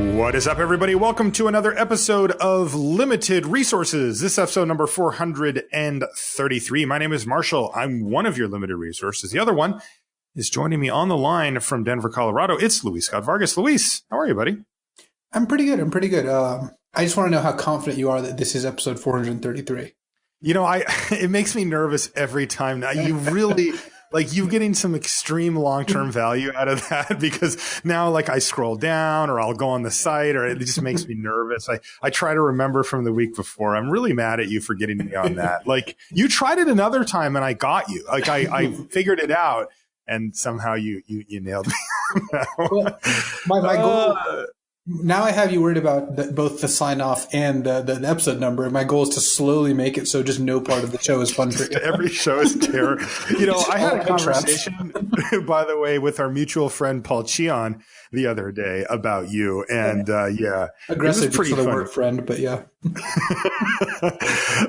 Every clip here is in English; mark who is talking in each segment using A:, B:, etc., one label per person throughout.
A: What is up, everybody? Welcome to another episode of Limited Resources. This episode number 433. My name is Marshall. I'm one of your limited resources. The other one is joining me on the line from Denver, Colorado. It's Luis Scott-Vargas. Luis, how are you, buddy?
B: I'm pretty good. I just want to know how confident you are that this is episode 433.
A: You know, it makes me nervous every time. Now, you really... Like, you're getting some extreme long-term value out of that, because now, like, I scroll down or I'll go on the site, or it just makes me nervous. I try to remember from the week before. I'm really mad at you for getting me on that. Like, you tried it another time and I got you. Like, I figured it out and somehow you nailed me.
B: Well, my goal... Now I have you worried about both the sign-off and the episode number. My goal is to slowly make it so just no part of the show is fun for you.
A: Every show is terror. You know, I had a conversation, by the way, with our mutual friend Paul Chion the other day about you. And
B: aggressive for the word friend, but yeah.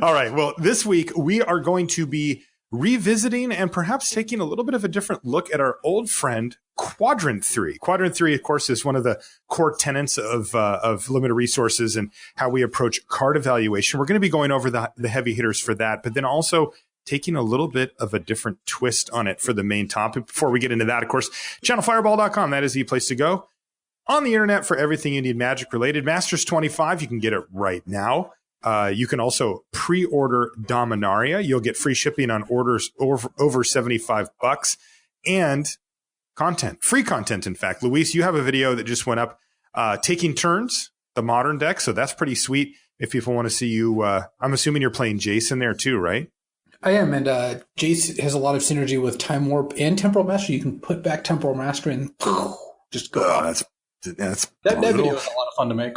A: All right. Well, this week we are going to be revisiting and perhaps taking a little bit of a different look at our old friend, Quadrant Theory. Quadrant Theory, of course, is one of the core tenets of limited resources and how we approach card evaluation. We're going to be going over the heavy hitters for that, but then also taking a little bit of a different twist on it for the main topic. Before we get into that, of course, channelfireball.com. That is the place to go on the internet for everything you need magic related. Masters 25, you can get it right now. You can also pre-order Dominaria. You'll get free shipping on orders over $75 and free content. In fact, Luis, you have a video that just went up, taking turns, the modern deck. So that's pretty sweet. If people want to see you, I'm assuming you're playing Jason there too, right?
B: I am. And Jace has a lot of synergy with Time Warp and Temporal Mastery. You can put back Temporal Mastery and just go.
A: Oh, that
B: video is a lot of fun to make.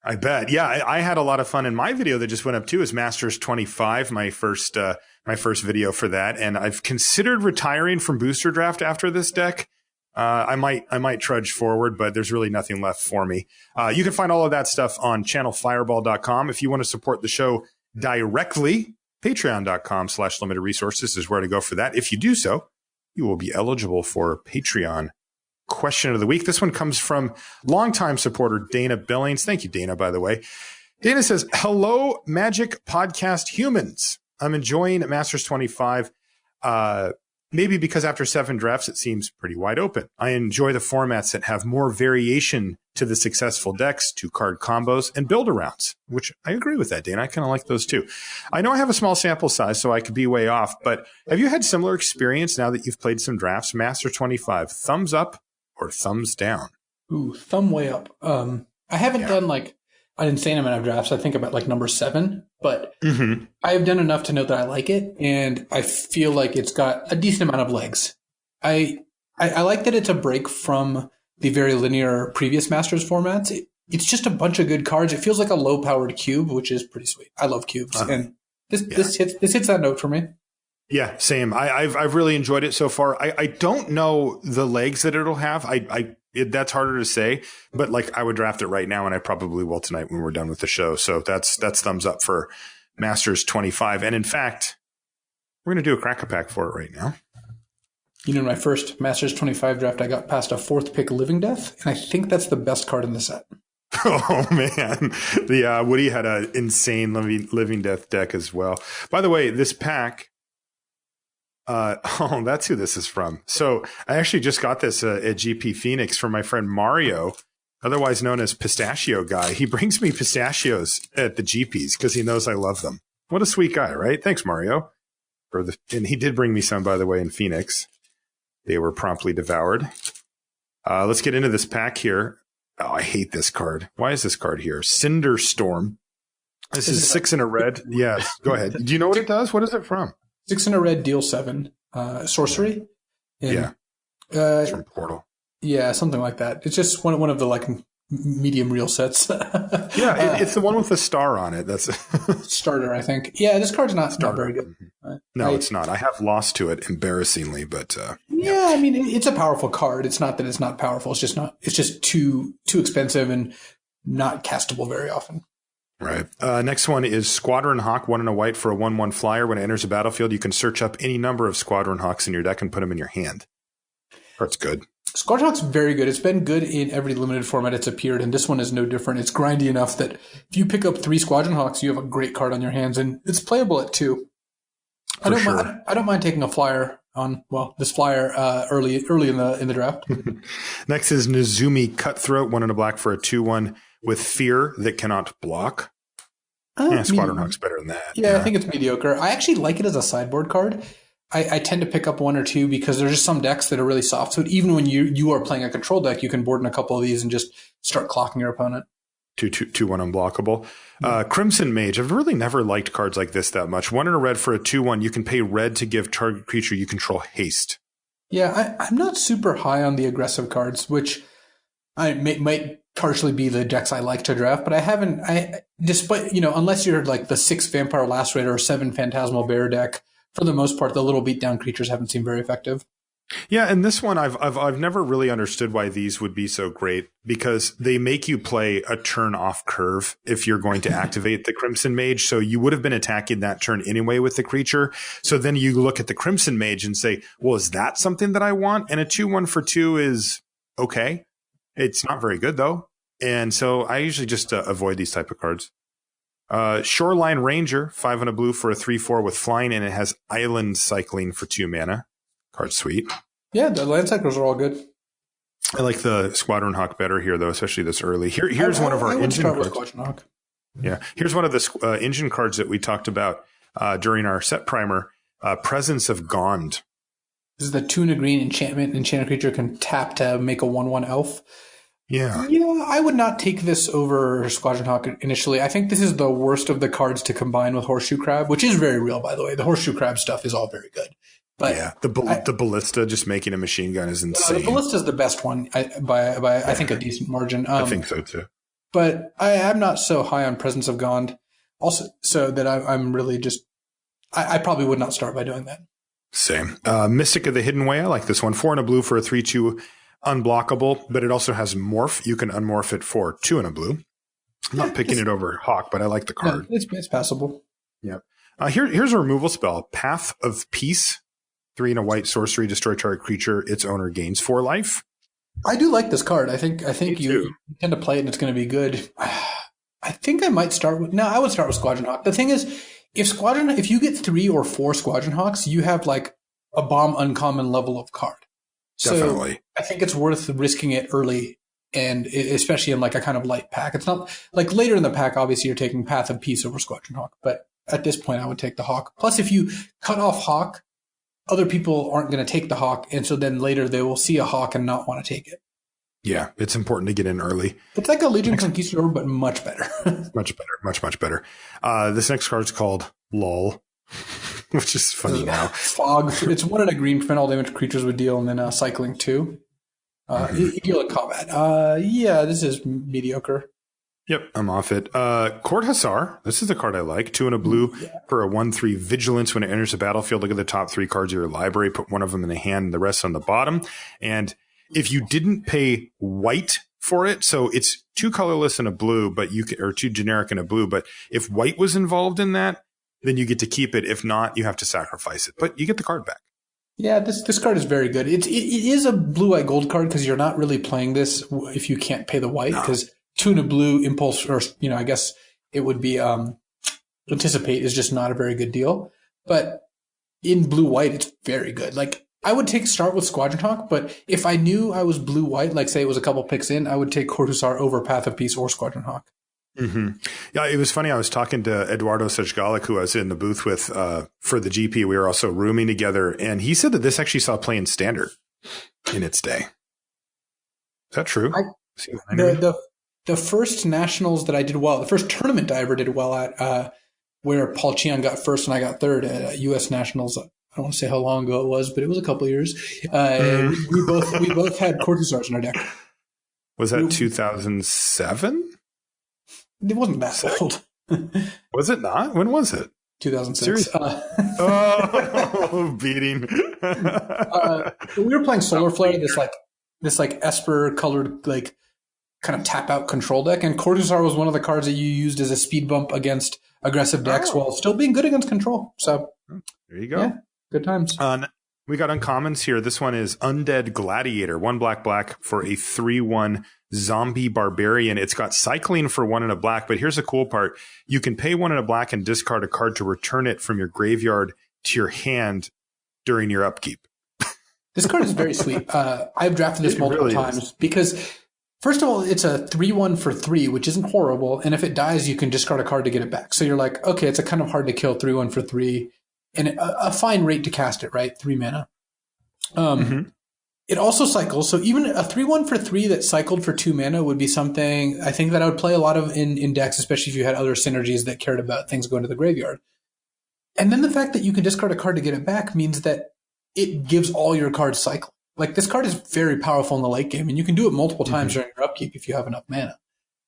A: I bet. Yeah, I had a lot of fun. And my video that just went up too is Masters 25, my first video for that. And I've considered retiring from Booster Draft after this deck. I might trudge forward, but there's really nothing left for me. You can find all of that stuff on channelfireball.com. If you want to support the show directly, patreon.com/limited resources is where to go for that. If you do so, you will be eligible for Patreon question of the week. This one comes from longtime supporter Dana Billings. Thank you, Dana, by the way. Dana says, hello, Magic Podcast humans. I'm enjoying Masters 25. Maybe because after 7 drafts, it seems pretty wide open. I enjoy the formats that have more variation to the successful decks, 2-card combos, and build-arounds, which I agree with that, Dana. I kind of like those too. I know I have a small sample size, so I could be way off, but have you had similar experience now that you've played some drafts? Master 25, thumbs up or thumbs down?
B: Ooh, thumb way up. I haven't done like an insane amount of drafts. I think about like number 7, but I have done enough to know that I like it, and I feel like it's got a decent amount of legs. I like that it's a break from the very linear previous Masters formats. It's just a bunch of good cards. It feels like a low-powered cube, which is pretty sweet. I love cubes, and this hits that note for me.
A: Yeah, same. I've really enjoyed it so far. I don't know the legs that it'll have. That's harder to say, but like I would draft it right now, and I probably will tonight when we're done with the show. So that's thumbs up for Masters 25. And in fact, we're going to do a crack-a-pack for it right now.
B: You know, in my first Masters 25 draft, I got past a 4th pick Living Death, and I think that's the best card in the set.
A: Oh, man. The Woody had an insane Living Death deck as well. By the way, this pack... that's who this is from. So I actually just got this at GP Phoenix from my friend Mario, otherwise known as Pistachio Guy. He brings me pistachios at the GPs because he knows I love them. What a sweet guy, right? Thanks, Mario. And he did bring me some, by the way, in Phoenix. They were promptly devoured. Let's get into this pack here. Oh, I hate this card. Why is this card here? Cinder Storm. This is 6 in a red. Yes, go ahead. Do you know what it does? What is it from?
B: 6 in a red, deal 7. Sorcery. And,
A: it's from Portal.
B: Yeah, something like that. It's just one of the like medium real sets.
A: It's the one with the star on it. That's
B: starter, I think. Yeah, this card's not very good.
A: No, it's not. I have lost to it embarrassingly, but
B: I mean, it's a powerful card. It's not that it's not powerful. It's just not. It's just too expensive and not castable very often.
A: Right. Next one is Squadron Hawk, 1 and a white for a 1/1 flyer. When it enters the battlefield, you can search up any number of Squadron Hawks in your deck and put them in your hand. That's good.
B: Squadron Hawk's very good. It's been good in every limited format it's appeared, and this one is no different. It's grindy enough that if you pick up 3 Squadron Hawks, you have a great card on your hands, and it's playable at 2. I don't mind taking a flyer on this flyer early in the draft.
A: Next is Nezumi Cutthroat, 1 and a black for a 2/1 with fear that cannot block. Squadron Hawk's better than that.
B: Yeah, I think it's mediocre. I actually like it as a sideboard card. I tend to pick up 1 or 2 because there's just some decks that are really soft. So even when you are playing a control deck, you can board in a couple of these and just start clocking your opponent.
A: 2/1 unblockable. Crimson Mage. I've really never liked cards like this that much. 1 and a red for a 2/1. You can pay red to give target creature you control haste. Yeah,
B: I'm not super high on the aggressive cards, which might partially be the decks I like to draft, but I haven't. Despite unless you're like the 6 Vampire Lacerator or 7 Phantasmal Bear deck, for the most part, the little beatdown creatures haven't seemed very effective.
A: Yeah, and this one I've never really understood why these would be so great, because they make you play a turn off curve if you're going to activate the Crimson Mage. So you would have been attacking that turn anyway with the creature. So then you look at the Crimson Mage and say, well, is that something that I want? And a 2/1 for 2 is okay. It's not very good though. And so I usually just avoid these type of cards. Shoreline Ranger, 5 and a blue for a 3/4 with flying, and it has island cycling for 2 mana. Card's sweet.
B: Yeah, the land cycles are all good.
A: I like the Squadron Hawk better here, though, especially this early. Here's one of our engine cards.
B: Squadron Hawk.
A: Yeah, here's one of the engine cards that we talked about during our set primer. Presence of Gond.
B: This is the 2 and a green enchantment. Enchanted creature can tap to make a 1/1 elf.
A: Yeah.
B: Yeah, I would not take this over Squadron Hawk initially. I think this is the worst of the cards to combine with Horseshoe Crab, which is very real, by the way. The Horseshoe Crab stuff is all very good. But
A: yeah, the Ballista just making a machine gun is insane.
B: The Ballista is the best one by I think a decent margin.
A: I think so too.
B: But I'm not so high on Presence of Gond. Also, so that I'm really just I probably would not start by doing that.
A: Same. Mystic of the Hidden Way. I like this one. 4 and a blue for a 3/2 unblockable, but it also has morph. You can unmorph it for 2 and a blue. I'm not picking it over Hawk, but I like the card.
B: No, it's passable.
A: Yeah. Here's a removal spell. Path of Peace. 3 and a white sorcery, destroy target creature. Its owner gains 4 life.
B: I do like this card. I think you tend to play it and it's going to be good. I think I might start with. No, I would start with Squadron Hawk. The thing is, if you get 3 or 4 Squadron Hawks, you have like a bomb uncommon level of card.
A: Definitely.
B: So I think it's worth risking it early, and especially in like a kind of light pack. It's not like later in the pack. Obviously, you're taking Path of Peace over Squadron Hawk, but at this point, I would take the Hawk. Plus, if you cut off Hawk, other people aren't going to take the Hawk, and so then later they will see a Hawk and not want to take it.
A: Yeah, it's important to get in early.
B: It's like a Legion Conquistador, but much better.
A: Much better. Much better. This next card's called Lull, which is funny now.
B: Fog. It's 1 and a green, prevent all damage creatures would deal, and then cycling 2. Deal in combat. Yeah, this is mediocre.
A: Yep, I'm off it. Court Hussar. This is a card I like. 2 and a blue for a 1/3 vigilance. When it enters the battlefield, look at the top 3 cards of your library, put one of them in the hand and the rest on the bottom. And if you didn't pay white for it, so it's 2 colorless and a blue, but or 2 generic and a blue, but if white was involved in that, then you get to keep it. If not, you have to sacrifice it, but you get the card back. Yeah,
B: this card is very good. It is a blue-eye gold card because you're not really playing this if you can't pay the white, because 2 and a blue impulse, or I guess it would be anticipate is just not a very good deal. But in blue-white, it's very good. Like I would start with Squadron Hawk, but if I knew I was blue-white, like say it was a couple picks in, I would take Court Hussar over Path of Peace or Squadron Hawk.
A: Mm-hmm. Yeah, it was funny. I was talking to Eduardo Sejgalik, who I was in the booth with for the GP. We were also rooming together, and he said that this actually saw play in Standard in its day. Is that true?
B: The first nationals that I did well, the first tournament I ever did well at, where Paul Cheon got first and I got third at U.S. Nationals. I don't want to say how long ago it was, but it was a couple of years. We both had Court Hussars in our deck.
A: Was that 2007?
B: It wasn't that old.
A: Was it not? When was it?
B: 2006.
A: Beating.
B: We were playing Solar Flare, this Esper colored like kind of tap out control deck, and Court Hussar was one of the cards that you used as a speed bump against aggressive decks while still being good against control. So
A: there you go.
B: Yeah, good times.
A: We got uncommons here. This one is Undead Gladiator. 1 black for a 3/1 zombie barbarian. It's got cycling for 1 and a black, but here's the cool part. You can pay 1 and a black and discard a card to return it from your graveyard to your hand during your upkeep.
B: This card is very sweet. I've drafted this multiple times because, first of all, it's a 3/1 for 3, which isn't horrible. And if it dies, you can discard a card to get it back. So you're like, okay, it's a kind of hard to kill 3/1 for 3 and a fine rate to cast it, right? 3 mana. It also cycles. So even a 3/1 for 3 that cycled for 2 mana would be something I think that I would play a lot of in decks, especially if you had other synergies that cared about things going to the graveyard. And then the fact that you can discard a card to get it back means that it gives all your cards cycle. Like, this card is very powerful in the late game, and you can do it multiple times during your upkeep if you have enough mana.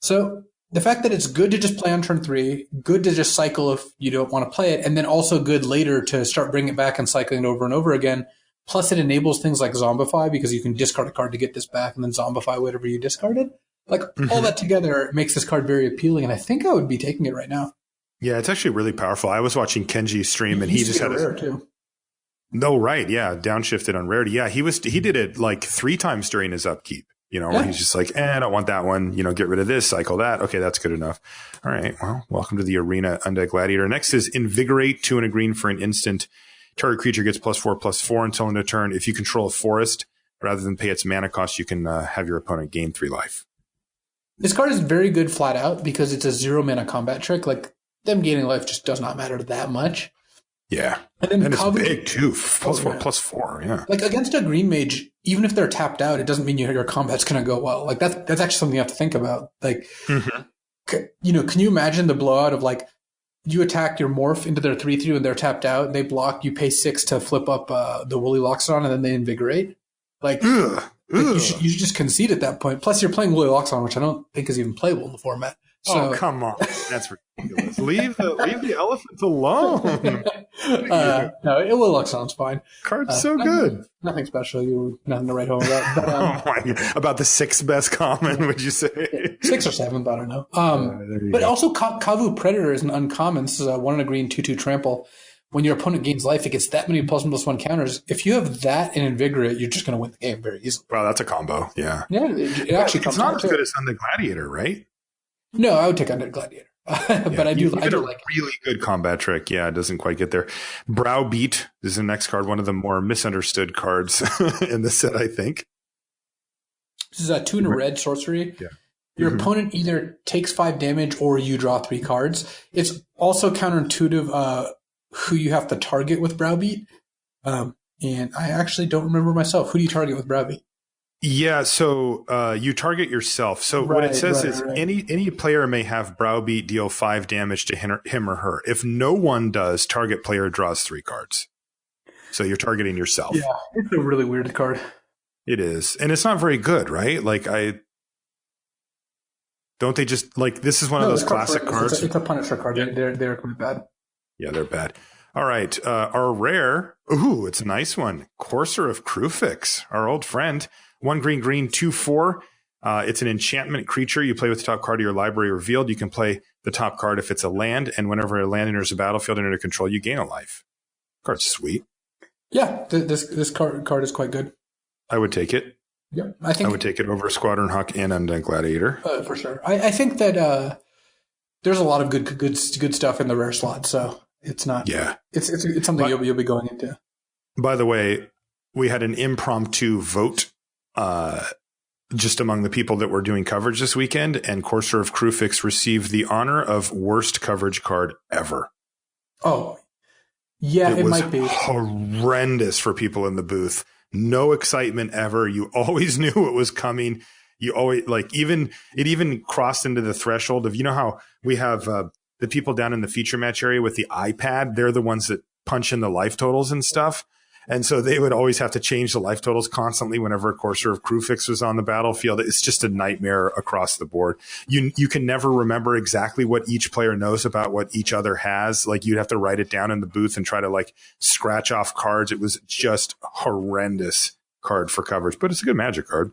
B: So the fact that it's good to just play on turn 3, good to just cycle if you don't want to play it, and then also good later to start bringing it back and cycling it over and over again. Plus, it enables things like Zombify, because you can discard a card to get this back and then Zombify whatever you discarded. Like, all that together makes this card very appealing, and I think I would be taking it right now.
A: Yeah, it's actually really powerful. I was watching Kenji stream, and he just had
B: rare too.
A: No, right. Yeah. Downshifted on rarity. Yeah. He did it like 3 times during his upkeep, where he's just like, I don't want that one, get rid of this, cycle that. Okay. That's good enough. All right. Well, welcome to the arena, Undead Gladiator. Next is Invigorate, 2 and a green for an instant. Target creature gets +4/+4 until end of turn. If you control a forest, rather than pay its mana cost, you can have your opponent gain 3 life.
B: This card is very good flat out because it's a 0 mana combat trick. Like, them gaining life just does not matter that much.
A: Yeah. And it's big too. +4/+4. Yeah. Like,
B: against a green mage, even if they're tapped out, it doesn't mean your combat's going to go well. Like, that's actually something you have to think about. Like, can you imagine the blowout of, like, you attack your morph into their 3/3 when they're tapped out, they block, you pay 6 to flip up the Woolly Loxodon, and then they invigorate? Like, you should just concede at that point. Plus, you're playing Woolly Loxodon, which I don't think is even playable in the format. So,
A: come on. That's ridiculous. leave the elephants alone.
B: No, Woolly Loxodon's fine.
A: Card's so good.
B: Nothing special. Nothing to write home about. But,
A: about the 6th best common, would you say?
B: 6th or 7th, I don't know. But also, Kavu Predator is an uncommon. This is a 1 and a green 2/2 trample. When your opponent gains life, it gets that many +1/+1 counters. If you have that and Invigorate, you're just going to win the game very easily.
A: Wow, that's a combo. Yeah.
B: Yeah, it actually comes out.
A: It's not as good as Undead Gladiator, right?
B: No, I would take Undead Gladiator. But I do like it.
A: Really good combat trick. Yeah, it doesn't quite get there. Browbeat is the next card, one of the more misunderstood cards in the set, I think.
B: This is a 2 and a red sorcery.
A: Yeah.
B: Your opponent either takes 5 damage or you draw 3 cards. It's also counterintuitive who you have to target with Browbeat. And I actually don't remember myself. Who do you target with Browbeat?
A: Yeah, so you target yourself. So what it says is any player may have Browbeat deal 5 damage to him or her. If no one does, target player draws 3 cards. So you're targeting yourself.
B: Yeah, it's a really weird card.
A: It is. And it's not very good, right? Like, don't they just, like, this is one of those classic cards.
B: It's a Punisher card. Yeah. They're quite bad.
A: Yeah, they're bad. All right. Our rare, it's a nice one. Courser of Krufix, our old friend. 1 green 2/4. It's an enchantment creature. You play with the top card of your library revealed. You can play the top card if it's a land, and whenever a land enters a battlefield under control, you gain a life. Card's sweet.
B: Yeah, this card is quite good.
A: I would take it.
B: Yeah,
A: I would take it over Squadron Hawk and Undead Gladiator.
B: For sure. I think that there's a lot of good stuff in the rare slot, so it's not. Yeah, it's something you'll be going into.
A: By the way, we had an impromptu vote. Just among the people that were doing coverage this weekend, and Courser of Krufix received the honor of worst coverage card ever. Oh, yeah, it might be horrendous for people in the booth. No excitement ever. You always knew it was coming. You always it even crossed into the threshold of, how we have the people down in the feature match area with the iPad. They're the ones that punch in the life totals and stuff. And so they would always have to change the life totals constantly whenever a Courser of Krufix was on the battlefield. It's just a nightmare across the board. You can never remember exactly what each player knows about what each other has. Like, you'd have to write it down in the booth and try to scratch off cards. It was just horrendous card for coverage, but it's a good Magic card.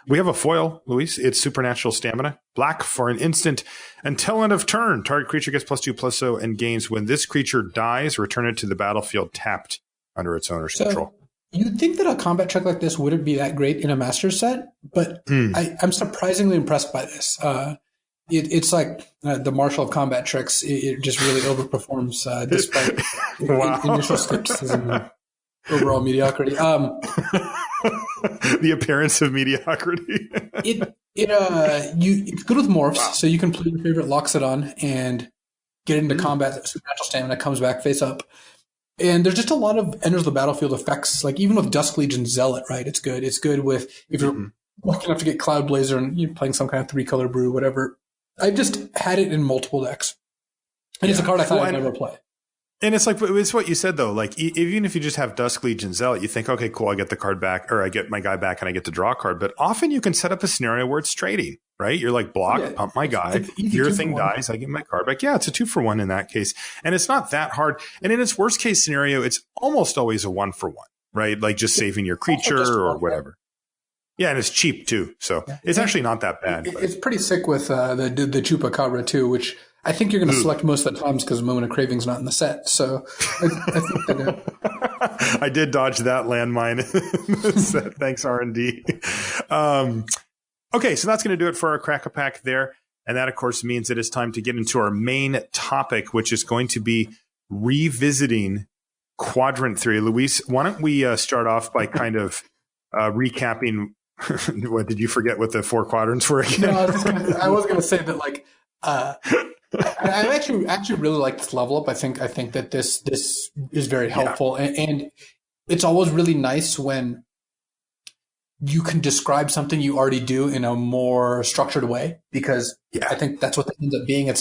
A: We have a foil, Luis. It's Supernatural Stamina. Black for an instant until end of turn. Target creature gets +2/+0 and gains. When this creature dies, return it to the battlefield tapped. under its owner's
B: So
A: control.
B: you'd think that a combat trick like this wouldn't be that great in a master set, but I'm surprisingly impressed by this. It's like the martial of combat tricks. It just really overperforms despite initial skepticism and overall mediocrity.
A: The appearance of mediocrity.
B: It's good with morphs, so you can play your favorite Loxodon and get into combat. Supernatural stamina comes back face up, and there's just a lot of enters the battlefield effects. Like even with Dusk Legion Zealot, right? It's good. It's good with if you're lucky enough to get Cloud Blazer and you're playing some kind of 3-color brew, whatever. I've just had it in multiple decks, and it's a card I thought I'd never play.
A: And it's like, it's what you said though. Like even if you just have Dusk Legion Zealot, you think, okay, cool, I get the card back, or I get my guy back, and I get to draw a card. But often you can set up a scenario where it's trading, right? You're like, block, pump my guy, your thing dies, I get my card back. Yeah, it's a 2-for-1 in that case, and it's not that hard. And in its worst case scenario, it's almost always a 1-for-1, right? Like just saving your creature or whatever. Yeah, and it's cheap too, so it's actually not that bad.
B: It's pretty sick with the Chupacabra too, which I think you're going to select most of the times because Moment of Craving's not in the set. So I think that
A: I did dodge that landmine in the set. Thanks, R&D. Okay, so that's going to do it for our Crack-a-Pack there. And that, of course, means it is time to get into our main topic, which is going to be revisiting Quadrant Theory. Luis, why don't we start off by kind of recapping. What did you forget what the 4 quadrants were again?
B: No, I was going to say that like I actually really like this level up. I think that this is very helpful, and it's always really nice when you can describe something you already do in a more structured way, because I think that's what it ends up being.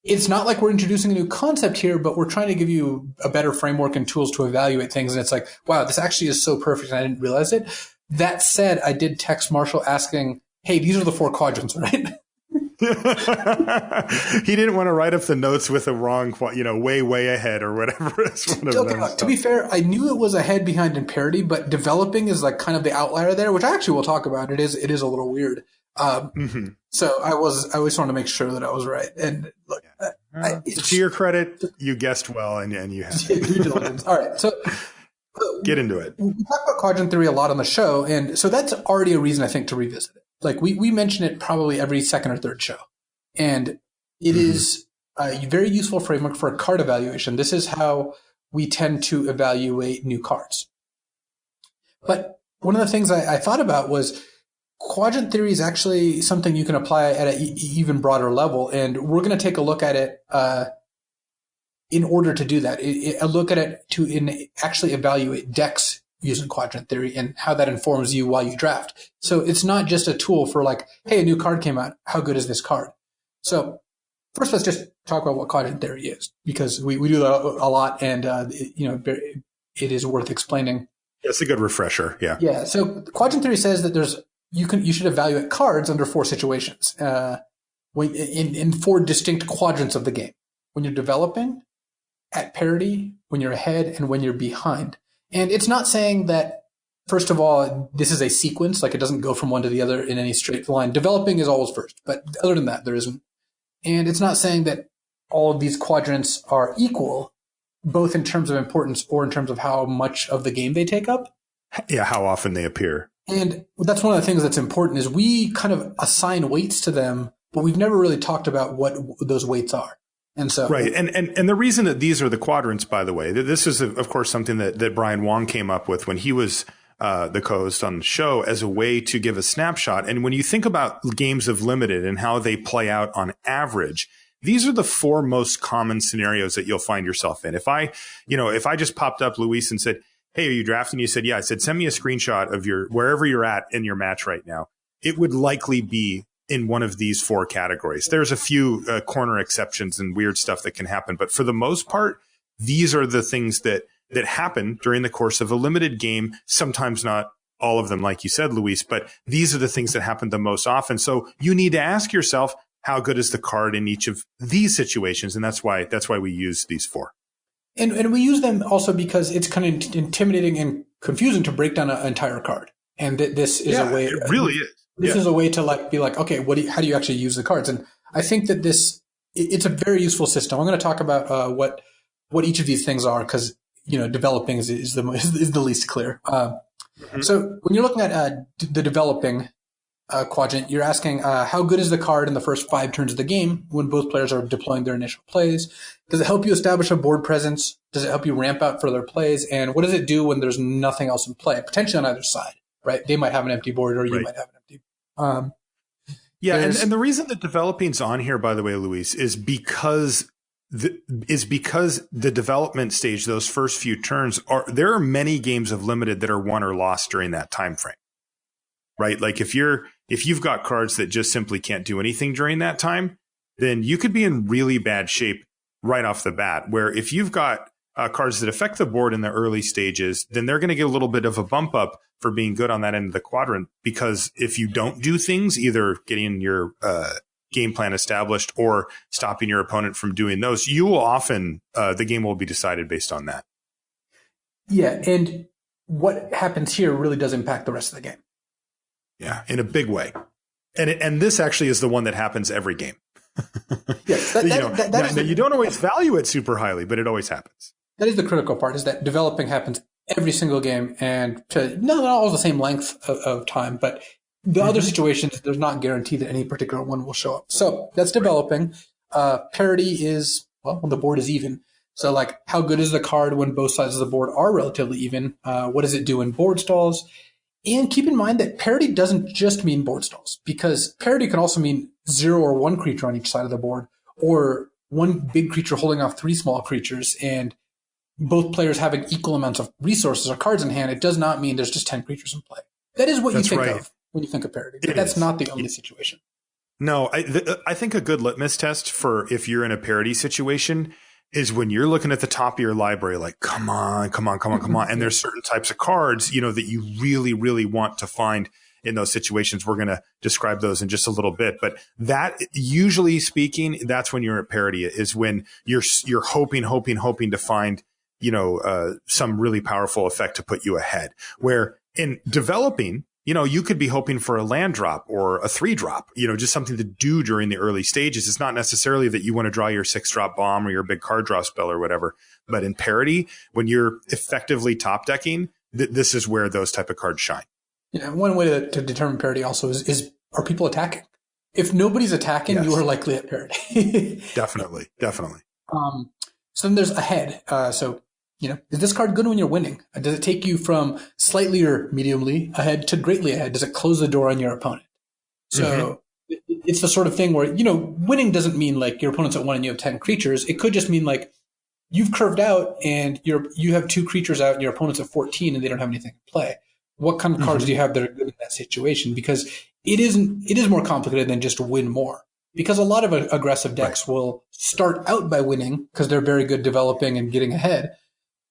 B: It's not like we're introducing a new concept here, but we're trying to give you a better framework and tools to evaluate things. And it's like, wow, this actually is so perfect, and I didn't realize it. That said, I did text Marshall asking, hey, these are the 4 quadrants, right?
A: He didn't want to write up the notes with a wrong, way ahead or whatever.
B: To be fair, I knew it was ahead, behind, and parity, but developing is like kind of the outlier there, which I actually will talk about. It is a little weird. So I always wanted to make sure that I was right. And look,
A: to your credit, you guessed well, and you have
B: due diligence. All right, so
A: get into it.
B: We talk about Quadrant Theory a lot on the show, and so that's already a reason I think to revisit it. Like we mention it probably every second or third show, and it is a very useful framework for a card evaluation. This is how we tend to evaluate new cards. But one of the things I thought about was Quadrant Theory is actually something you can apply at an even broader level, and we're going to take a look at it in order to do that. A look at it to actually evaluate decks using Quadrant Theory and how that informs you while you draft. So it's not just a tool for like, hey, a new card came out. How good is this card? So first, let's just talk about what Quadrant Theory is, because we do that a lot, and it is worth explaining.
A: It's a good refresher. Yeah.
B: Yeah. So Quadrant Theory says that you should evaluate cards under 4 situations, in 4 distinct quadrants of the game: when you're developing, at parity, when you're ahead, and when you're behind. And it's not saying that, first of all, this is a sequence, like it doesn't go from one to the other in any straight line. Developing is always first, but other than that, there isn't. And it's not saying that all of these quadrants are equal, both in terms of importance or in terms of how much of the game they take up.
A: Yeah, how often they appear.
B: And that's one of the things that's important, is we kind of assign weights to them, but we've never really talked about what those weights are. And so,
A: right. And the reason that these are the quadrants, by the way, this is, of course, something that Brian Wong came up with when he was the co-host on the show, as a way to give a snapshot. And when you think about games of Limited and how they play out on average, these are the 4 most common scenarios that you'll find yourself in. If I just popped up, Luis, and said, hey, are you drafting? You said, yeah. I said, send me a screenshot of wherever you're at in your match right now. It would likely be in one of these 4 categories. There's a few corner exceptions and weird stuff that can happen, but for the most part, these are the things that happen during the course of a limited game. Sometimes not all of them, like you said, Luis, but these are the things that happen the most often. So you need to ask yourself, how good is the card in each of these situations? And that's why we use these 4.
B: And we use them also because it's kind of intimidating and confusing to break down an entire card. And this is a way.
A: It really is.
B: This is a way to be like, okay, how do you actually use the cards? And I think that it's a very useful system. I'm going to talk about what each of these things are, because developing is the least clear. So when you're looking at the developing quadrant, you're asking how good is the card in the first 5 turns of the game when both players are deploying their initial plays? Does it help you establish a board presence? Does it help you ramp out further plays? And what does it do when there's nothing else in play, potentially on either side, right? They might have an empty board or you might have an empty.
A: And the reason that developing's on here, by the way, Luis, is because the development stage, those first few turns, there are many games of limited that are won or lost during that time frame, right? Like if you've got cards that just simply can't do anything during that time, then you could be in really bad shape right off the bat. Where if you've got cards that affect the board in the early stages, then they're going to get a little bit of a bump up for being good on that end of the quadrant. Because if you don't do things, either getting your game plan established or stopping your opponent from doing those, you will often, the game will be decided based on that.
B: Yeah, and what happens here really does impact the rest of the game.
A: Yeah, in a big way. And this actually is the one that happens every game.
B: Yes,
A: you don't always value it super highly, but it always happens.
B: That is the critical part, is that developing happens every single game, and not all the same length of time, but the other situations, there's not guaranteed that any particular one will show up. So that's developing. Parity is, when the board is even. So like, how good is the card when both sides of the board are relatively even? What does it do in board stalls? And keep in mind that parity doesn't just mean board stalls, because parity can also mean 0 or 1 creature on each side of the board, or 1 big creature holding off 3 small creatures, and both players having equal amounts of resources or cards in hand. It does not mean there's just 10 creatures in play. That is what you think of when you think of parity, but that's not the only situation. No,
A: I think a good litmus test for if you're in a parity situation is when you're looking at the top of your library, like, come on. And there's certain types of cards, that you really, really want to find in those situations. We're going to describe those in just a little bit, but that, usually speaking, that's when you're at parity, is when you're hoping to find, some really powerful effect to put you ahead. Where in developing, you could be hoping for a land drop or a 3-drop, just something to do during the early stages. It's not necessarily that you want to draw your 6-drop bomb or your big card draw spell or whatever. But in parity, when you're effectively top decking, this is where those type of cards shine.
B: Yeah, one way to determine parity also is are people attacking? If nobody's attacking, you are likely at parity.
A: Definitely.
B: So then there's ahead. Is this card good when you're winning? Does it take you from slightly or mediumly ahead to greatly ahead? Does it close the door on your opponent? So it's the sort of thing where, winning doesn't mean like your opponent's at 1 and you have 10 creatures. It could just mean like you've curved out and you have 2 creatures out and your opponent's at 14 and they don't have anything to play. What kind of cards do you have that are good in that situation? Because it is more complicated than just win more. Because a lot of aggressive decks will start out by winning because they're very good developing and getting ahead.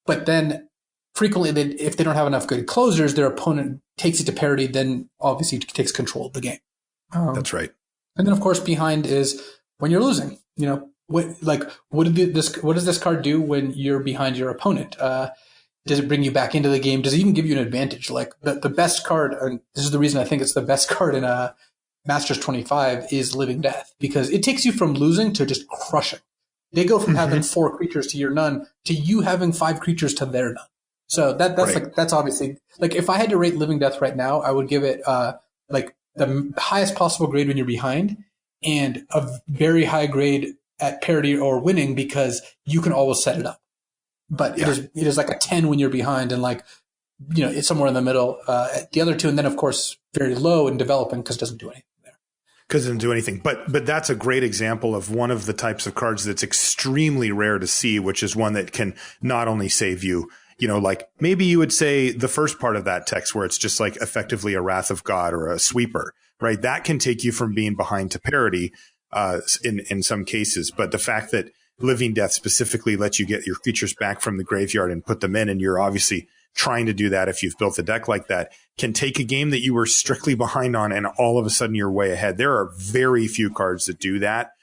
B: But then frequently, if they don't have enough good closers, their opponent takes it to parity, then obviously takes control of the game.
A: That's right.
B: And then, of course, behind is when you're losing. What does this card do when you're behind your opponent? Does it bring you back into the game? Does it even give you an advantage? Like the best card, and this is the reason I think it's the best card in Masters 25, is Living Death, because it takes you from losing to just crushing. They go from having 4 creatures to your none to you having 5 creatures to their none. So that's obviously, like, if I had to rate Living Death right now, I would give it like the highest possible grade when you're behind and a very high grade at parity or winning, because you can always set it up. But it is like a 10 when you're behind, and like, it's somewhere in the middle at the other 2. And then, of course, very low in developing because it doesn't do anything.
A: Because it doesn't do anything. But that's a great example of one of the types of cards that's extremely rare to see, which is one that can not only save you, like maybe you would say the first part of that text where it's just like effectively a Wrath of God or a sweeper, right? That can take you from being behind to parity in some cases. But the fact that Living Death specifically lets you get your creatures back from the graveyard and put them in, and you're obviously trying to do that if you've built a deck like that, can take a game that you were strictly behind on and all of a sudden you're way ahead. There are very few cards that do that.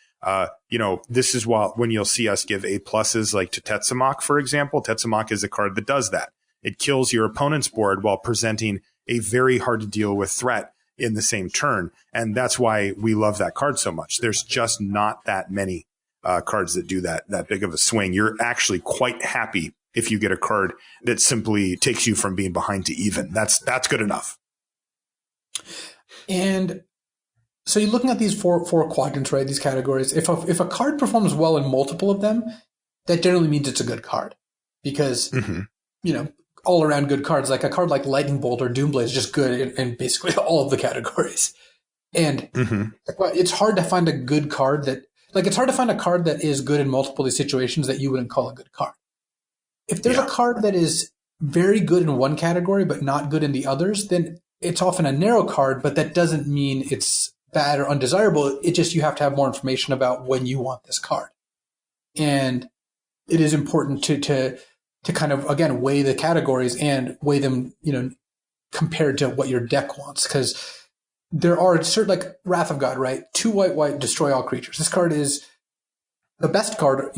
A: This is when you'll see us give A pluses, like to Tetsamok, for example. Tetsamok is a card that does that. It kills your opponent's board while presenting a very hard to deal with threat in the same turn. And that's why we love that card so much. There's just not that many cards that do that big of a swing. You're actually quite happy if you get a card that simply takes you from being behind to even. That's good enough.
B: And so you're looking at these four quadrants, right? These categories. If a card performs well in multiple of them, that generally means it's a good card, because all around good cards, like a card like Lightning Bolt or Doomblade is just good in basically all of the categories. And it's hard to find a good card it's hard to find a card that is good in multiple of these situations that you wouldn't call a good card. If there's a card that is very good in one category but not good in the others, then it's often a narrow card, but that doesn't mean it's bad or undesirable. It just, you have to have more information about when you want this card. And it is important to kind of, again, weigh the categories and weigh them, compared to what your deck wants. Because there are certain, like Wrath of God, right? 2 white, destroy all creatures. This card is the best card,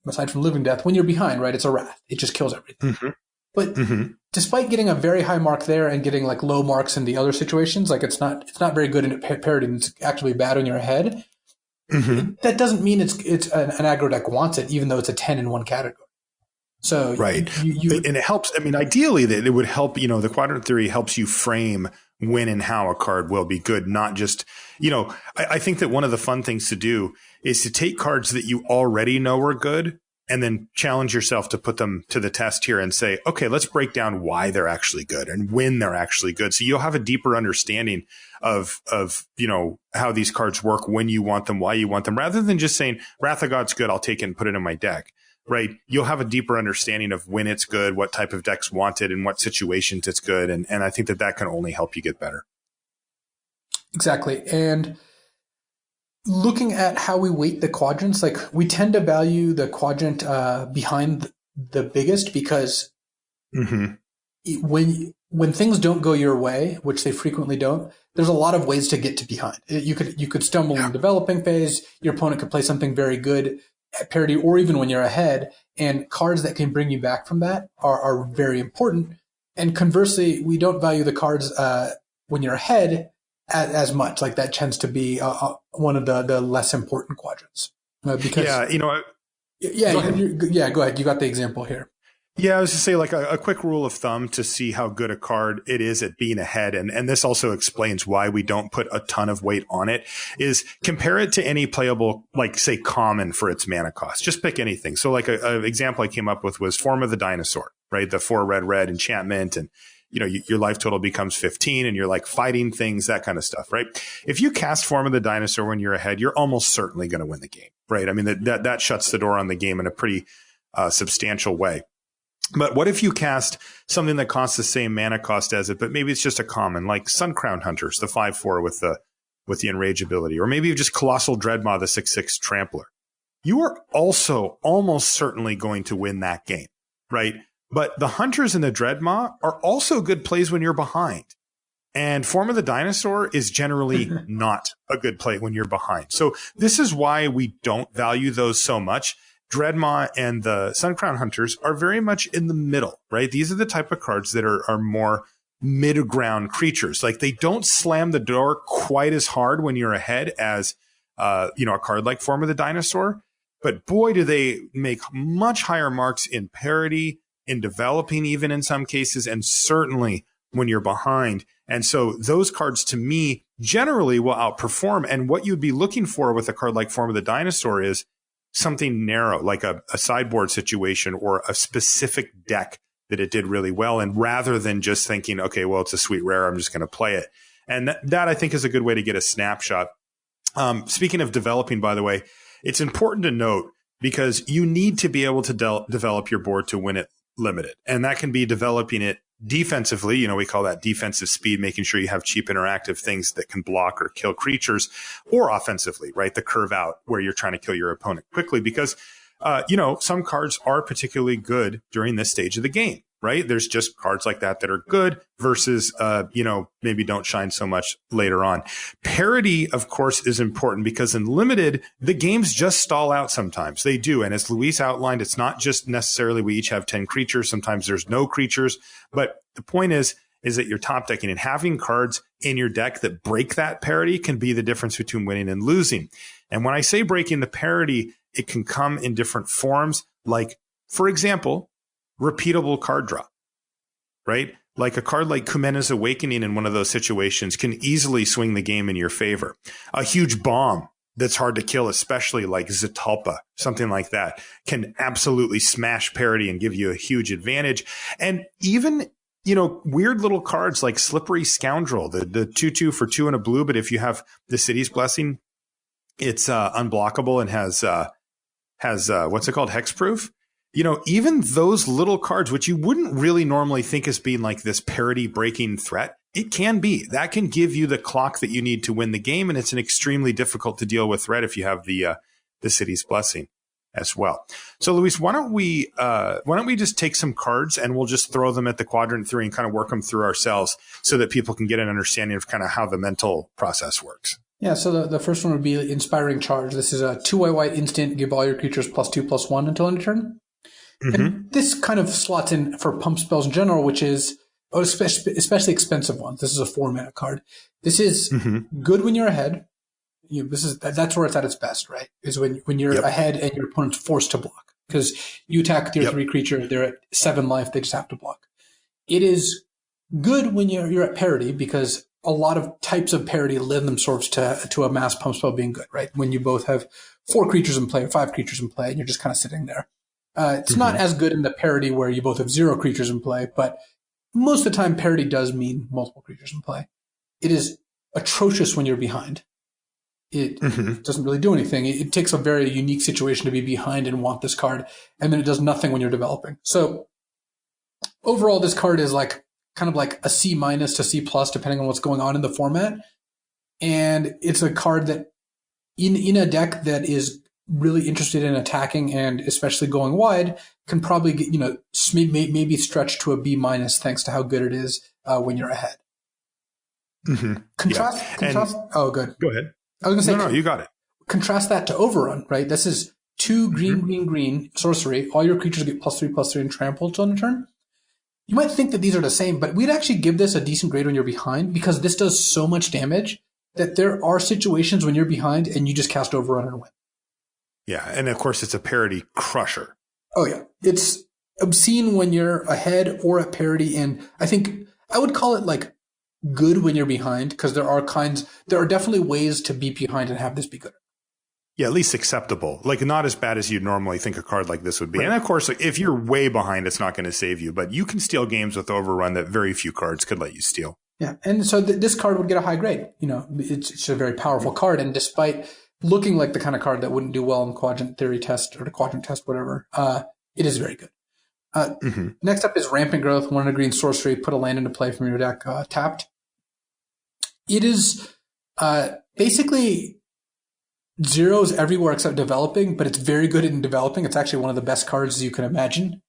B: aside from Living Death. When you're behind, right, it's a Wrath. It just kills everything. But despite getting a very high mark there and getting like low marks in the other situations, like it's not very good in parity, and it's actually bad when you're ahead. That doesn't mean it's an aggro deck wants it, even though it's a 10 in one category. So
A: right, and it helps. I mean, ideally, that it would help. The quadrant theory helps you frame when and how a card will be good, not just. I think that one of the fun things to do is to take cards that you already know are good, and then challenge yourself to put them to the test here and say, okay, let's break down why they're actually good and when they're actually good. So you'll have a deeper understanding of how these cards work, when you want them, why you want them, rather than just saying Wrath of God's good, I'll take it and put it in my deck. Right. You'll have a deeper understanding of when it's good, what type of decks want it, and what situations it's good. And I think that can only help you get better.
B: Exactly. And looking at how we weight the quadrants, like we tend to value the quadrant behind the biggest, because when things don't go your way, which they frequently don't, there's a lot of ways to get to behind. You could stumble in the developing phase. Your opponent could play something very good at parity, or even when you're ahead, and cards that can bring you back from that are very important. And conversely, we don't value the cards when you're ahead as much. Like that tends to be one of the less important quadrants. Because
A: go ahead.
B: You got the example here.
A: Yeah, I was to say, like a quick rule of thumb to see how good a card it is at being ahead, and this also explains why we don't put a ton of weight on it, is compare it to any playable, like say common for its mana cost. Just pick anything. So like an example I came up with was Form of the Dinosaur, right? The 4 red enchantment, and your life total becomes 15 and you're like fighting things, that kind of stuff, right? If you cast Form of the Dinosaur when you're ahead, you're almost certainly going to win the game, right? I mean, that shuts the door on the game in a pretty substantial way. But what if you cast something that costs the same mana cost as it, but maybe it's just a common, like Suncrown Hunters, the 5/4 with the Enrage ability, or maybe just Colossal Dreadmaw, the 6/6 Trampler. You are also almost certainly going to win that game, right? But the Hunters and the Dreadmaw are also good plays when you're behind. And Form of the Dinosaur is generally not a good play when you're behind. So this is why we don't value those so much. Dreadmaw and the Suncrown Hunters are very much in the middle, right? These are the type of cards that are more mid-ground creatures. Like they don't slam the door quite as hard when you're ahead as, a card like Form of the Dinosaur. But boy, do they make much higher marks in parity, in developing even in some cases, and certainly when you're behind. And so those cards to me generally will outperform. And what you'd be looking for with a card like Form of the Dinosaur is something narrow, like a sideboard situation or a specific deck that it did really well. And rather than just thinking, okay, well, it's a sweet rare, I'm just going to play it. And that I think is a good way to get a snapshot. Speaking of developing, by the way, it's important to note because you need to be able to develop your board to win it limited. And that can be developing it defensively. We call that defensive speed, making sure you have cheap interactive things that can block or kill creatures, or offensively, right? The curve out where you're trying to kill your opponent quickly because, some cards are particularly good during this stage of the game, right? There's just cards like that are good versus, maybe don't shine so much later on. Parity, of course, is important because in limited, the games just stall out sometimes. They do. And as Luis outlined, it's not just necessarily we each have 10 creatures. Sometimes there's no creatures. But the point is that you're top decking, and having cards in your deck that break that parity can be the difference between winning and losing. And when I say breaking the parity, it can come in different forms. Like, for example, repeatable card draw, right? Like a card like Kumena's Awakening in one of those situations can easily swing the game in your favor. A huge bomb that's hard to kill, especially like Zatalpa, something like that, can absolutely smash parity and give you a huge advantage. And even, weird little cards like Slippery Scoundrel, the 2/2 for 2 and a blue, but if you have the City's Blessing, it's unblockable and has what's it called? Hexproof. Even those little cards, which you wouldn't really normally think as being like this parity breaking threat, it can be. That can give you the clock that you need to win the game, and it's an extremely difficult to deal with threat if you have the City's Blessing as well. So, Luis, why don't we just take some cards and we'll just throw them at the Quadrant Theory and kind of work them through ourselves so that people can get an understanding of kind of how the mental process works.
B: Yeah, so the first one would be Inspiring Charge. This is a 2 white instant, give all your creatures +2/+1 until end of turn. Mm-hmm. And this kind of slots in for pump spells in general, which is especially expensive ones. This is a 4-mana card. This is good when you're ahead. That's where it's at its best, right? Is when you're ahead and your opponent's forced to block because you attack your 3 creature, they're at 7 life, they just have to block. It is good when you're at parity because a lot of types of parity lend themselves to a mass pump spell being good, right? When you both have 4 creatures in play or 5 creatures in play, and you're just kind of sitting there. It's not as good in the parity where you both have 0 creatures in play, but most of the time parity does mean multiple creatures in play. It is atrocious when you're behind. It doesn't really do anything. It takes a very unique situation to be behind and want this card, and then it does nothing when you're developing. So overall, this card is kind of like a C- to C+, depending on what's going on in the format. And it's a card that in a deck that is really interested in attacking and especially going wide can probably get, maybe stretch to a B- thanks to how good it is when you're ahead. Contrast. Oh, good.
A: Go ahead.
B: I was going to say,
A: no, you got it.
B: Contrast that to Overrun, right? This is 2 green sorcery. All your creatures get +3/+3 and trampled on the turn. You might think that these are the same, but we'd actually give this a decent grade when you're behind because this does so much damage that there are situations when you're behind and you just cast Overrun and win.
A: Yeah, and of course it's a parity crusher.
B: Oh yeah, it's obscene when you're ahead or at parity, and I think I would call it good when you're behind because there are definitely ways to be behind and have this be good.
A: Yeah, at least acceptable. Not as bad as you'd normally think a card like this would be. Right. And of course, if you're way behind, it's not going to save you, but you can steal games with Overrun that very few cards could let you steal. Yeah,
B: and so this card would get a high grade. It's a very powerful card, and despite looking like the kind of card that wouldn't do well in Quadrant Theory test or the Quadrant test, whatever, it is very good. Next up is Rampant Growth, 1 green sorcery, put a land into play from your deck tapped. It is basically zeros everywhere except developing, but it's very good in developing. It's actually one of the best cards you can imagine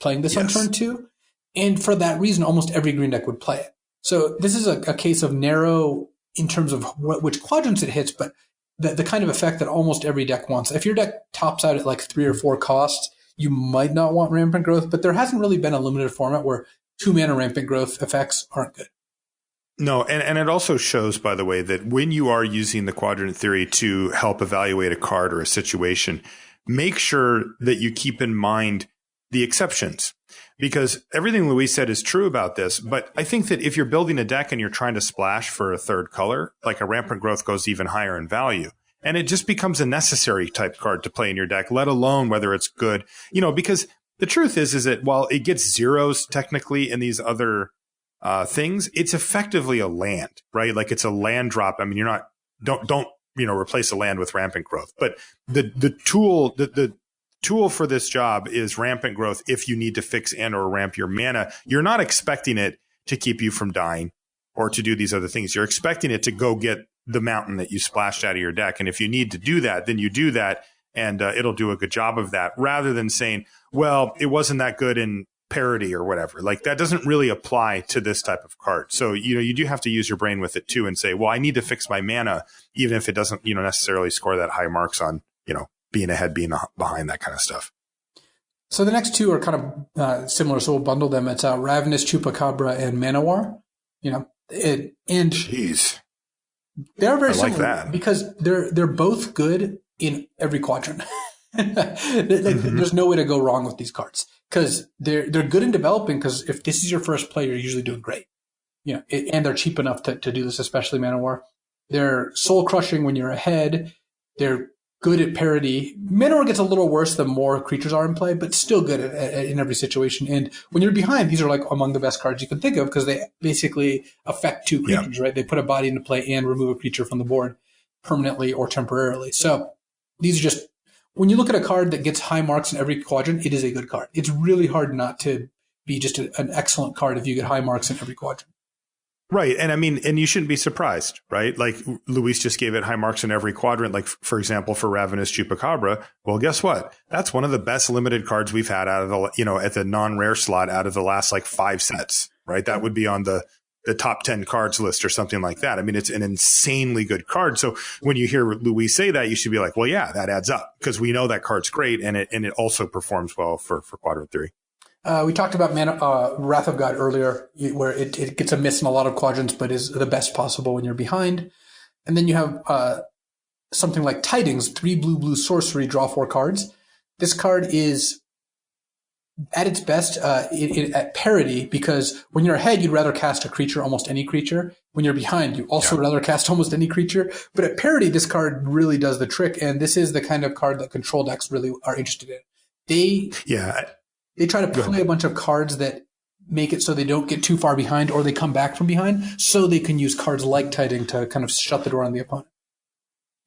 B: playing this on turn 2. And for that reason, almost every green deck would play it. So this is a case of narrow in terms of which quadrants it hits, but the kind of effect that almost every deck wants. If your deck tops out at 3 or 4 costs, you might not want Rampant Growth, but there hasn't really been a limited format where 2-mana Rampant Growth effects aren't good.
A: No, and it also shows, by the way, that when you are using the Quadrant Theory to help evaluate a card or a situation, make sure that you keep in mind the exceptions. Because everything Luis said is true about this, but I think that if you're building a deck and you're trying to splash for a 3rd color, a Rampant Growth goes even higher in value. And it just becomes a necessary type card to play in your deck, let alone whether it's good. Because the truth is that while it gets zeros technically in these other things, it's effectively a land, right? It's a land drop. I mean, you're not, don't replace a land with Rampant Growth, but the tool for this job is Rampant Growth. If you need to fix and or ramp your mana, you're not expecting it to keep you from dying or to do these other things. You're expecting it to go get the mountain that you splashed out of your deck. And if you need to do that, then you do that, and it'll do a good job of that, rather than saying, well, it wasn't that good in parity or whatever. That doesn't really apply to this type of card. So, you do have to use your brain with it too and say, well, I need to fix my mana, even if it doesn't, necessarily score that high marks on, being ahead, being behind, that kind of stuff.
B: So the next 2 are kind of similar, so we'll bundle them. It's Ravenous Chupacabra and Manowar.
A: Jeez.
B: They're very similar
A: like that.
B: because they're both good in every quadrant. There's no way to go wrong with these cards because they're good in developing. Because if this is your first play, you're usually doing great. And they're cheap enough to do this, especially Man of War. They're soul crushing when you're ahead. They're good at parity. Man of War gets a little worse the more creatures are in play, but still good in every situation. And when you're behind, these are like among the best cards you can think of because they basically affect two creatures, right? They put a body into play and remove a creature from the board permanently or temporarily. So these are just, when you look at a card that gets high marks in every quadrant, it is a good card. It's really hard not to be just an excellent card if you get high marks in every quadrant.
A: Right. And I mean, and you shouldn't be surprised, right? Like Luis just gave it high marks in every quadrant, like, for example, for Ravenous Chupacabra. Well, guess what? That's one of the best limited cards we've had out of the, at the non-rare slot out of the last like 5 sets, right? That would be on the top 10 cards list or something like that. I mean, it's an insanely good card. So when you hear Luis say that, you should be like, well, yeah, that adds up because we know that card's great and it also performs well for Quadrant Theory.
B: We talked about Wrath of God earlier, where it gets a miss in a lot of quadrants, but is the best possible when you're behind. And then you have something like Tidings, 3 blue sorcery, draw 4 cards. This card is at its best at parity because when you're ahead, you'd rather cast a creature, almost any creature. When you're behind, you also rather cast almost any creature. But at parity, this card really does the trick, and this is the kind of card that control decks really are interested in. They try to play a bunch of cards that make it so they don't get too far behind or they come back from behind so they can use cards like Tiding to kind of shut the door on the opponent.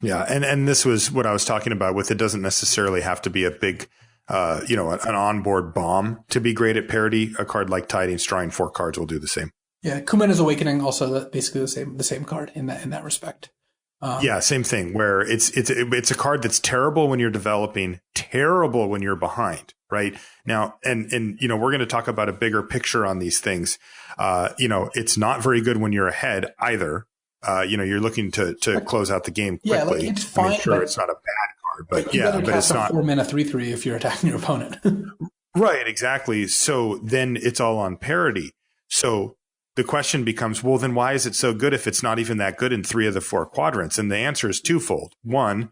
A: Yeah, and this was what I was talking about with it doesn't necessarily have to be a big, an onboard bomb to be great at parity. A card like Tidings drawing 4 cards will do the same. Yeah,
B: Kumena's Awakening also basically the same card in that respect.
A: Same thing where it's a card that's terrible when you're developing, terrible when you're behind. Right now, and we're going to talk about a bigger picture on these things. It's not very good when you're ahead either. You're looking to close out the game quickly.
B: Yeah, it's fine.
A: It's not a bad card, but it's not
B: 4-mana 3/3 if you're attacking your opponent.
A: Right, exactly. So then it's all on parity. So the question becomes, well, then why is it so good if it's not even that good in 3 of the 4 quadrants? And the answer is twofold. One,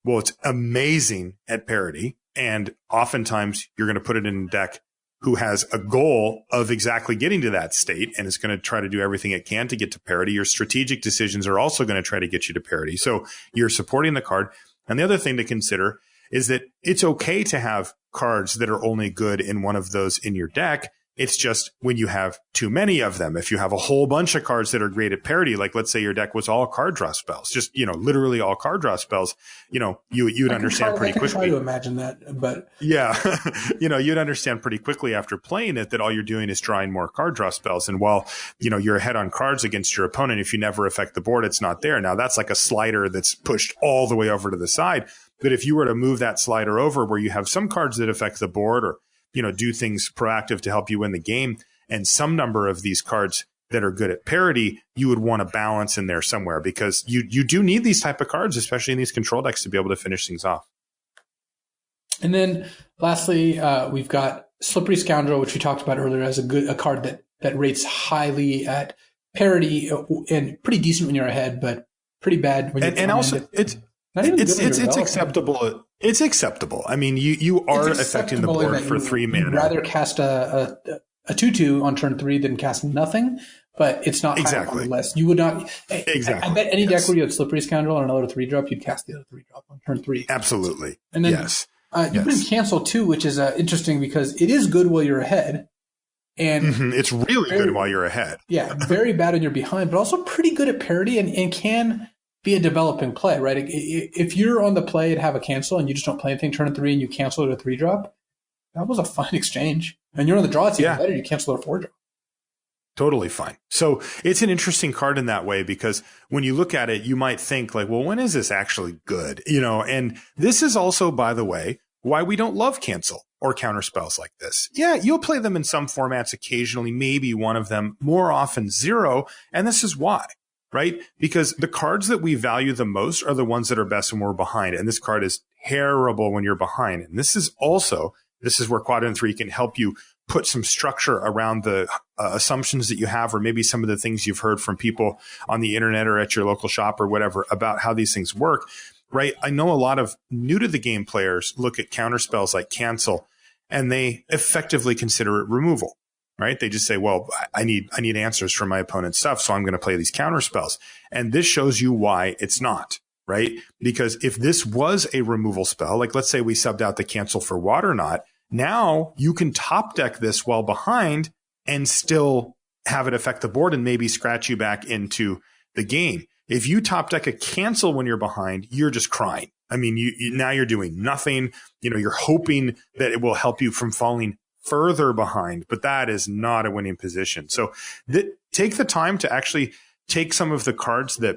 A: well, it's amazing at parity. And oftentimes you're going to put it in a deck who has a goal of exactly getting to that state and is going to try to do everything it can to get to parity. Your strategic decisions are also going to try to get you to parity. So you're supporting the card. And the other thing to consider is that it's okay to have cards that are only good in one of those in your deck. It's just when you have too many of them, if you have a whole bunch of cards that are great at parity, like let's say your deck was all card draw spells, just, literally all card draw spells, you'd understand pretty quickly. I
B: can try to imagine that, but
A: yeah, you'd understand pretty quickly after playing it that all you're doing is drawing more card draw spells. And while, you're ahead on cards against your opponent, if you never affect the board, it's not there. Now that's like a slider that's pushed all the way over to the side. But if you were to move that slider over where you have some cards that affect the board or do things proactive to help you win the game. And some number of these cards that are good at parity, you would want to balance in there somewhere because you do need these type of cards, especially in these control decks, to be able to finish things off.
B: And then lastly, we've got Slippery Scoundrel, which we talked about earlier as a card that rates highly at parity and pretty decent when you're ahead, but pretty bad when you're
A: and also it's acceptable. It's acceptable. I mean, you are affecting the board for 3 mana.
B: You'd rather cast a 2/2 on turn 3 than cast nothing, but it's not
A: exactly
B: high on the list. You would not.
A: Exactly.
B: I bet any deck where you had Slippery Scoundrel and another 3-drop, you'd cast the other 3-drop on turn 3.
A: Absolutely.
B: And then you put in Cancel too, which is interesting because it is good while you're ahead. And
A: it's really good while you're ahead.
B: Yeah, very bad when you're behind, but also pretty good at parity and can be a developing play, right? If you're on the play and have a cancel and you just don't play anything, turn 3 and you cancel it a 3-drop, that was a fine exchange. And you're on the draw, it's even better. You cancel it a 4-drop.
A: Totally fine. So it's an interesting card in that way because when you look at it, you might think like, well, when is this actually good? And this is also, by the way, why we don't love cancel or counter spells like this. Yeah, you'll play them in some formats occasionally, maybe one of them, more often 0. And this is why. Right? Because the cards that we value the most are the ones that are best when we're behind. And this card is terrible when you're behind. And this is where Quadrant 3 can help you put some structure around the assumptions that you have, or maybe some of the things you've heard from people on the internet or at your local shop or whatever about how these things work. right? I know a lot of new to the game players look at counter spells like cancel, and they effectively consider it removal, right? They just say, well, I need answers from my opponent's stuff, so I'm going to play these counter spells. And this shows you why it's not, right? Because if this was a removal spell, like let's say we subbed out the cancel for Water Knot, now you can top deck this while behind and still have it affect the board and maybe scratch you back into the game. If you top deck a cancel when you're behind, you're just crying. I mean, now you're doing nothing. You're hoping that it will help you from falling further behind, but that is not a winning position. So take the time to actually take some of the cards that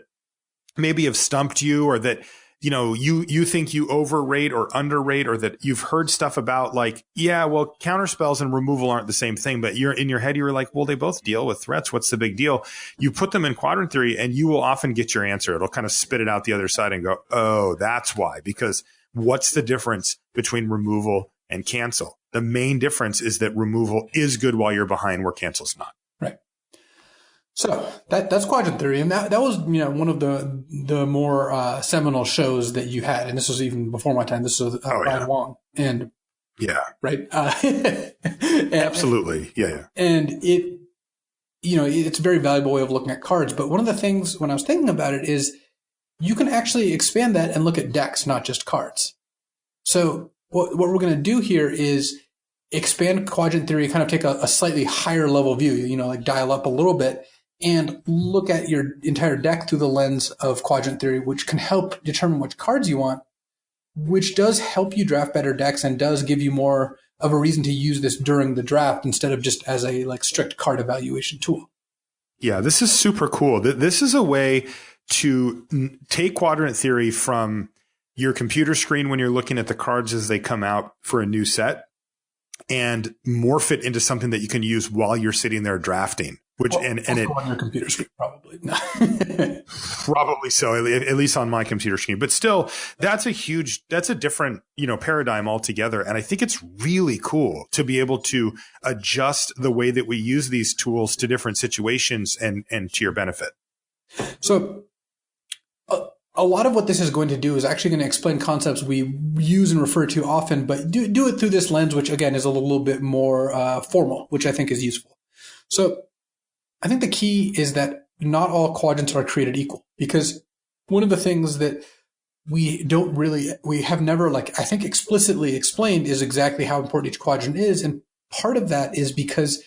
A: maybe have stumped you, or that you think you overrate or underrate, or that you've heard stuff about, like, yeah, well, counter spells and removal aren't the same thing, but you're in your head, you're like, well, they both deal with threats. What's the big deal? You put them in Quadrant Theory and you will often get your answer. It'll kind of spit it out the other side and go, oh, that's why. Because what's the difference between removal and cancel? The main difference is that removal is good while you're behind, where cancel's not.
B: Right. So that's Quadrant Theory, and that was one of the more seminal shows that you had, and this was even before my time. This was Ryan Wong, and right,
A: absolutely, yeah,
B: and it's a very valuable way of looking at cards. But one of the things when I was thinking about it is you can actually expand that and look at decks, not just cards. So what we're going to do here is expand Quadrant Theory, kind of take a slightly higher level view, like dial up a little bit, and look at your entire deck through the lens of Quadrant Theory, which can help determine which cards you want, which does help you draft better decks and does give you more of a reason to use this during the draft instead of just as a strict card evaluation tool.
A: Yeah, this is super cool. This is a way to take Quadrant Theory from your computer screen when you're looking at the cards as they come out for a new set, and morph it into something that you can use while you're sitting there drafting.
B: On your computer screen, probably.
A: Probably so, at least on my computer screen. But still, that's a different, paradigm altogether. And I think it's really cool to be able to adjust the way that we use these tools to different situations and to your benefit.
B: So a lot of what this is going to do is actually going to explain concepts we use and refer to often, but do it through this lens, which again is a little bit more formal, which I think is useful. So I think the key is that not all quadrants are created equal, because one of the things that we have never, I think, explicitly explained is exactly how important each quadrant is. And part of that is because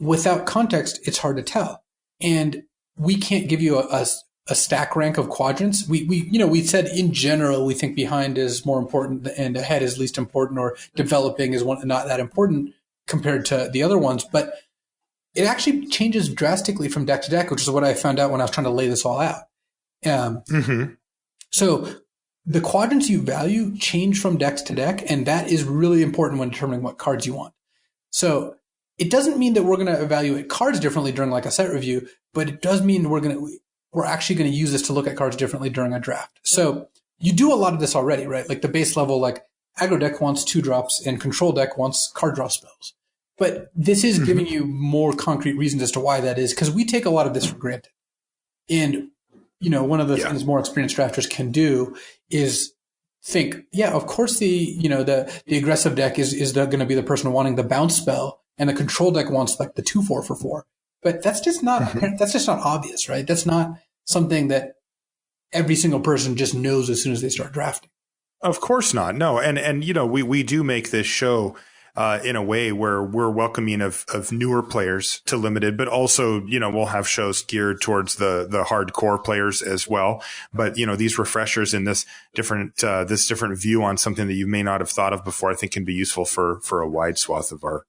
B: without context, it's hard to tell. And we can't give you a stack rank of quadrants. We said in general, we think behind is more important and ahead is least important, or developing is not that important compared to the other ones. But it actually changes drastically from deck to deck, which is what I found out when I was trying to lay this all out. So the quadrants you value change from deck to deck, and that is really important when determining what cards you want. So it doesn't mean that we're going to evaluate cards differently during a set review, but it does mean we're actually going to use this to look at cards differently during a draft. So you do a lot of this already, right? Like the base level, aggro deck wants 2-drops and control deck wants card draw spells. But this is giving you more concrete reasons as to why that is, because we take a lot of this for granted. And, one of the things more experienced drafters can do is think, of course the aggressive deck is going to be the person wanting the bounce spell, and the control deck wants the 2/4 for 4. But that's just not obvious, right? That's not something that every single person just knows as soon as they start drafting.
A: Of course not. No. And we do make this show in a way where we're welcoming of newer players to limited, but also, we'll have shows geared towards the hardcore players as well. But, these refreshers in this different view on something that you may not have thought of before, I think can be useful for a wide swath of our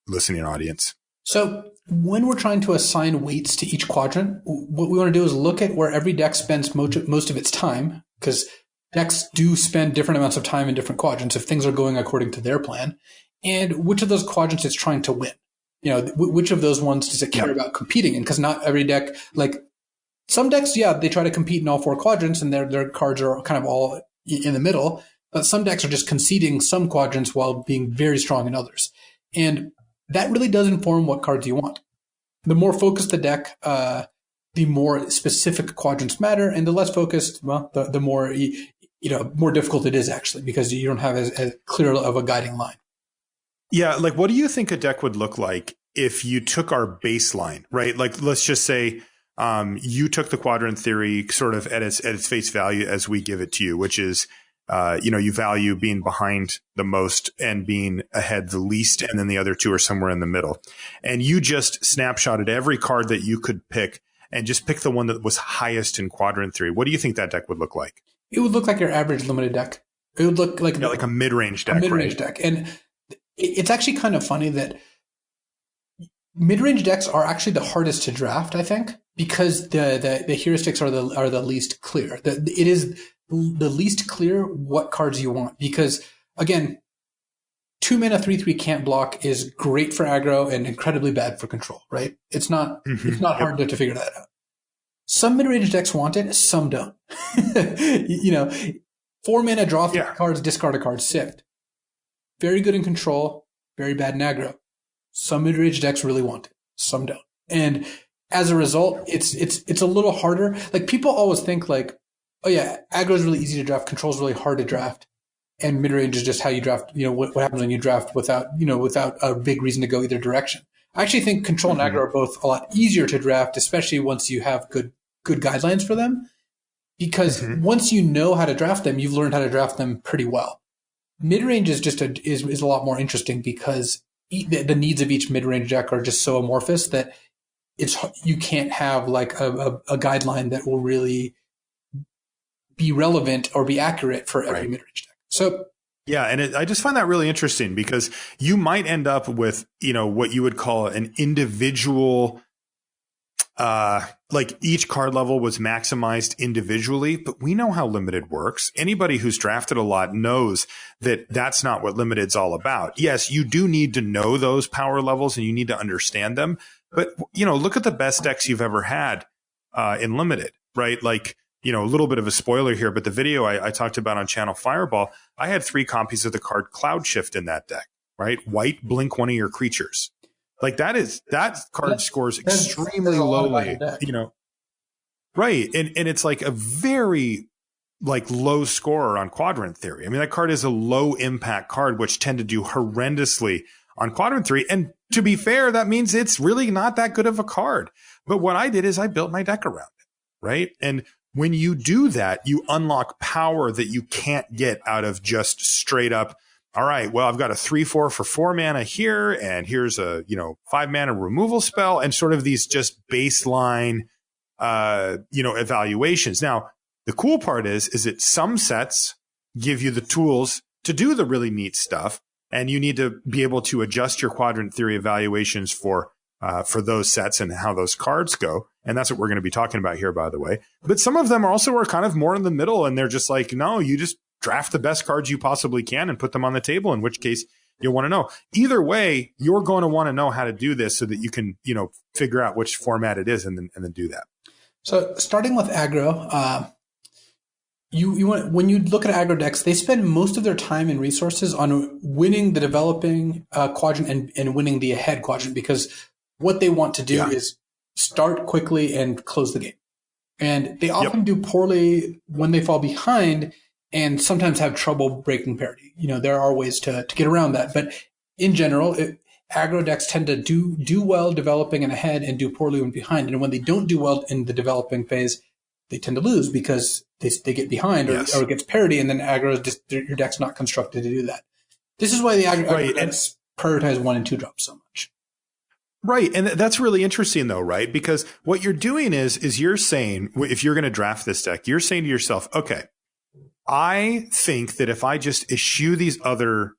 A: listening audience.
B: So when we're trying to assign weights to each quadrant, what we want to do is look at where every deck spends most of its time, because decks do spend different amounts of time in different quadrants if things are going according to their plan, and which of those quadrants it's trying to win. Which of those ones does it care about competing in? Because not every deck, some decks, they try to compete in all 4 quadrants and their cards are kind of all in the middle, but some decks are just conceding some quadrants while being very strong in others. And that really does inform what cards you want. The more focused the deck, the more specific quadrants matter, and the less focused, the more more difficult it is actually, because you don't have as clear of a guiding line.
A: Yeah. Like, what do you think a deck would look like if you took our baseline, right? Like, let's just say you took the quadrant theory sort of at its face value as we give it to you, which is, you value being behind the most and being ahead the least, and then the other two are somewhere in the middle. And you just snapshotted every card that you could pick and just pick the one that was highest in quadrant theory. What do you think that deck would look like?
B: It would look like your average limited deck. It would look like
A: like a mid-range deck.
B: A mid-range deck. And it's actually kind of funny that mid-range decks are actually the hardest to draft, I think, because the heuristics are the least clear. It is the least clear what cards you want, because again, 2 mana 3/3 can't block is great for aggro and incredibly bad for control, right? It's not hard to figure that out. Some mid-range decks want it, some don't. 4 mana draw 3 cards, discard a card, sift. Very good in control, very bad in aggro. Some mid-range decks really want it, some don't. And as a result, it's a little harder. Like, people always think like, oh yeah, aggro is really easy to draft, control is really hard to draft, and mid-range is just how you draft, what happens when you draft without a big reason to go either direction. I actually think control and aggro are both a lot easier to draft, especially once you have good guidelines for them, because once you know how to draft them, you've learned how to draft them pretty well. Mid-range is just is a lot more interesting, because the needs of each mid-range deck are just so amorphous that you can't have like a guideline that will really be relevant or be accurate for every mid-range deck. So
A: yeah, and I just find that really interesting, because you might end up with what you would call an individual, like each card level was maximized individually, but we know how limited works. Anybody who's drafted a lot knows that that's not what limited's all about. Yes, you do need to know those power levels and you need to understand them, but look at the best decks you've ever had in limited, right? Like, a little bit of a spoiler here, but the video I talked about on Channel Fireball, I had 3 copies of the card Cloud Shift in that deck, right? White, blink one of your creatures. Like, that card scores extremely lowly, right. And it's like a very low scorer on Quadrant Theory. I mean, that card is a low impact card, which tend to do horrendously on Quadrant Theory. And to be fair, that means it's really not that good of a card. But what I did is I built my deck around it, right? And when you do that, you unlock power that you can't get out of just straight up, all right, well, I've got a 3/4 for 4 mana here, and here's a 5 mana removal spell, and sort of these just baseline evaluations. Now, the cool part is that some sets give you the tools to do the really neat stuff, and you need to be able to adjust your Quadrant Theory evaluations for those sets and how those cards go. And that's what we're going to be talking about here, by the way. But some of them also are kind of more in the middle, and they're just like, no, you just draft the best cards you possibly can and put them on the table, in which case you'll want to know. Either way, you're going to want to know how to do this so that you can, figure out which format it is and then do that.
B: So starting with aggro, when you look at aggro decks, they spend most of their time and resources on winning the developing quadrant and winning the ahead quadrant, because what they want to do is start quickly and close the game. And they often do poorly when they fall behind, and sometimes have trouble breaking parity. There are ways to get around that. But in general, aggro decks tend to do well developing and ahead and do poorly when behind. And when they don't do well in the developing phase, they tend to lose because they get behind or it gets parity, and then your deck's not constructed to do that. This is why the aggro decks prioritize 1 and 2 drops so much.
A: Right. And that's really interesting, though, right? Because what you're doing is you're saying, if you're going to draft this deck, you're saying to yourself, okay, I think that if I just eschew these other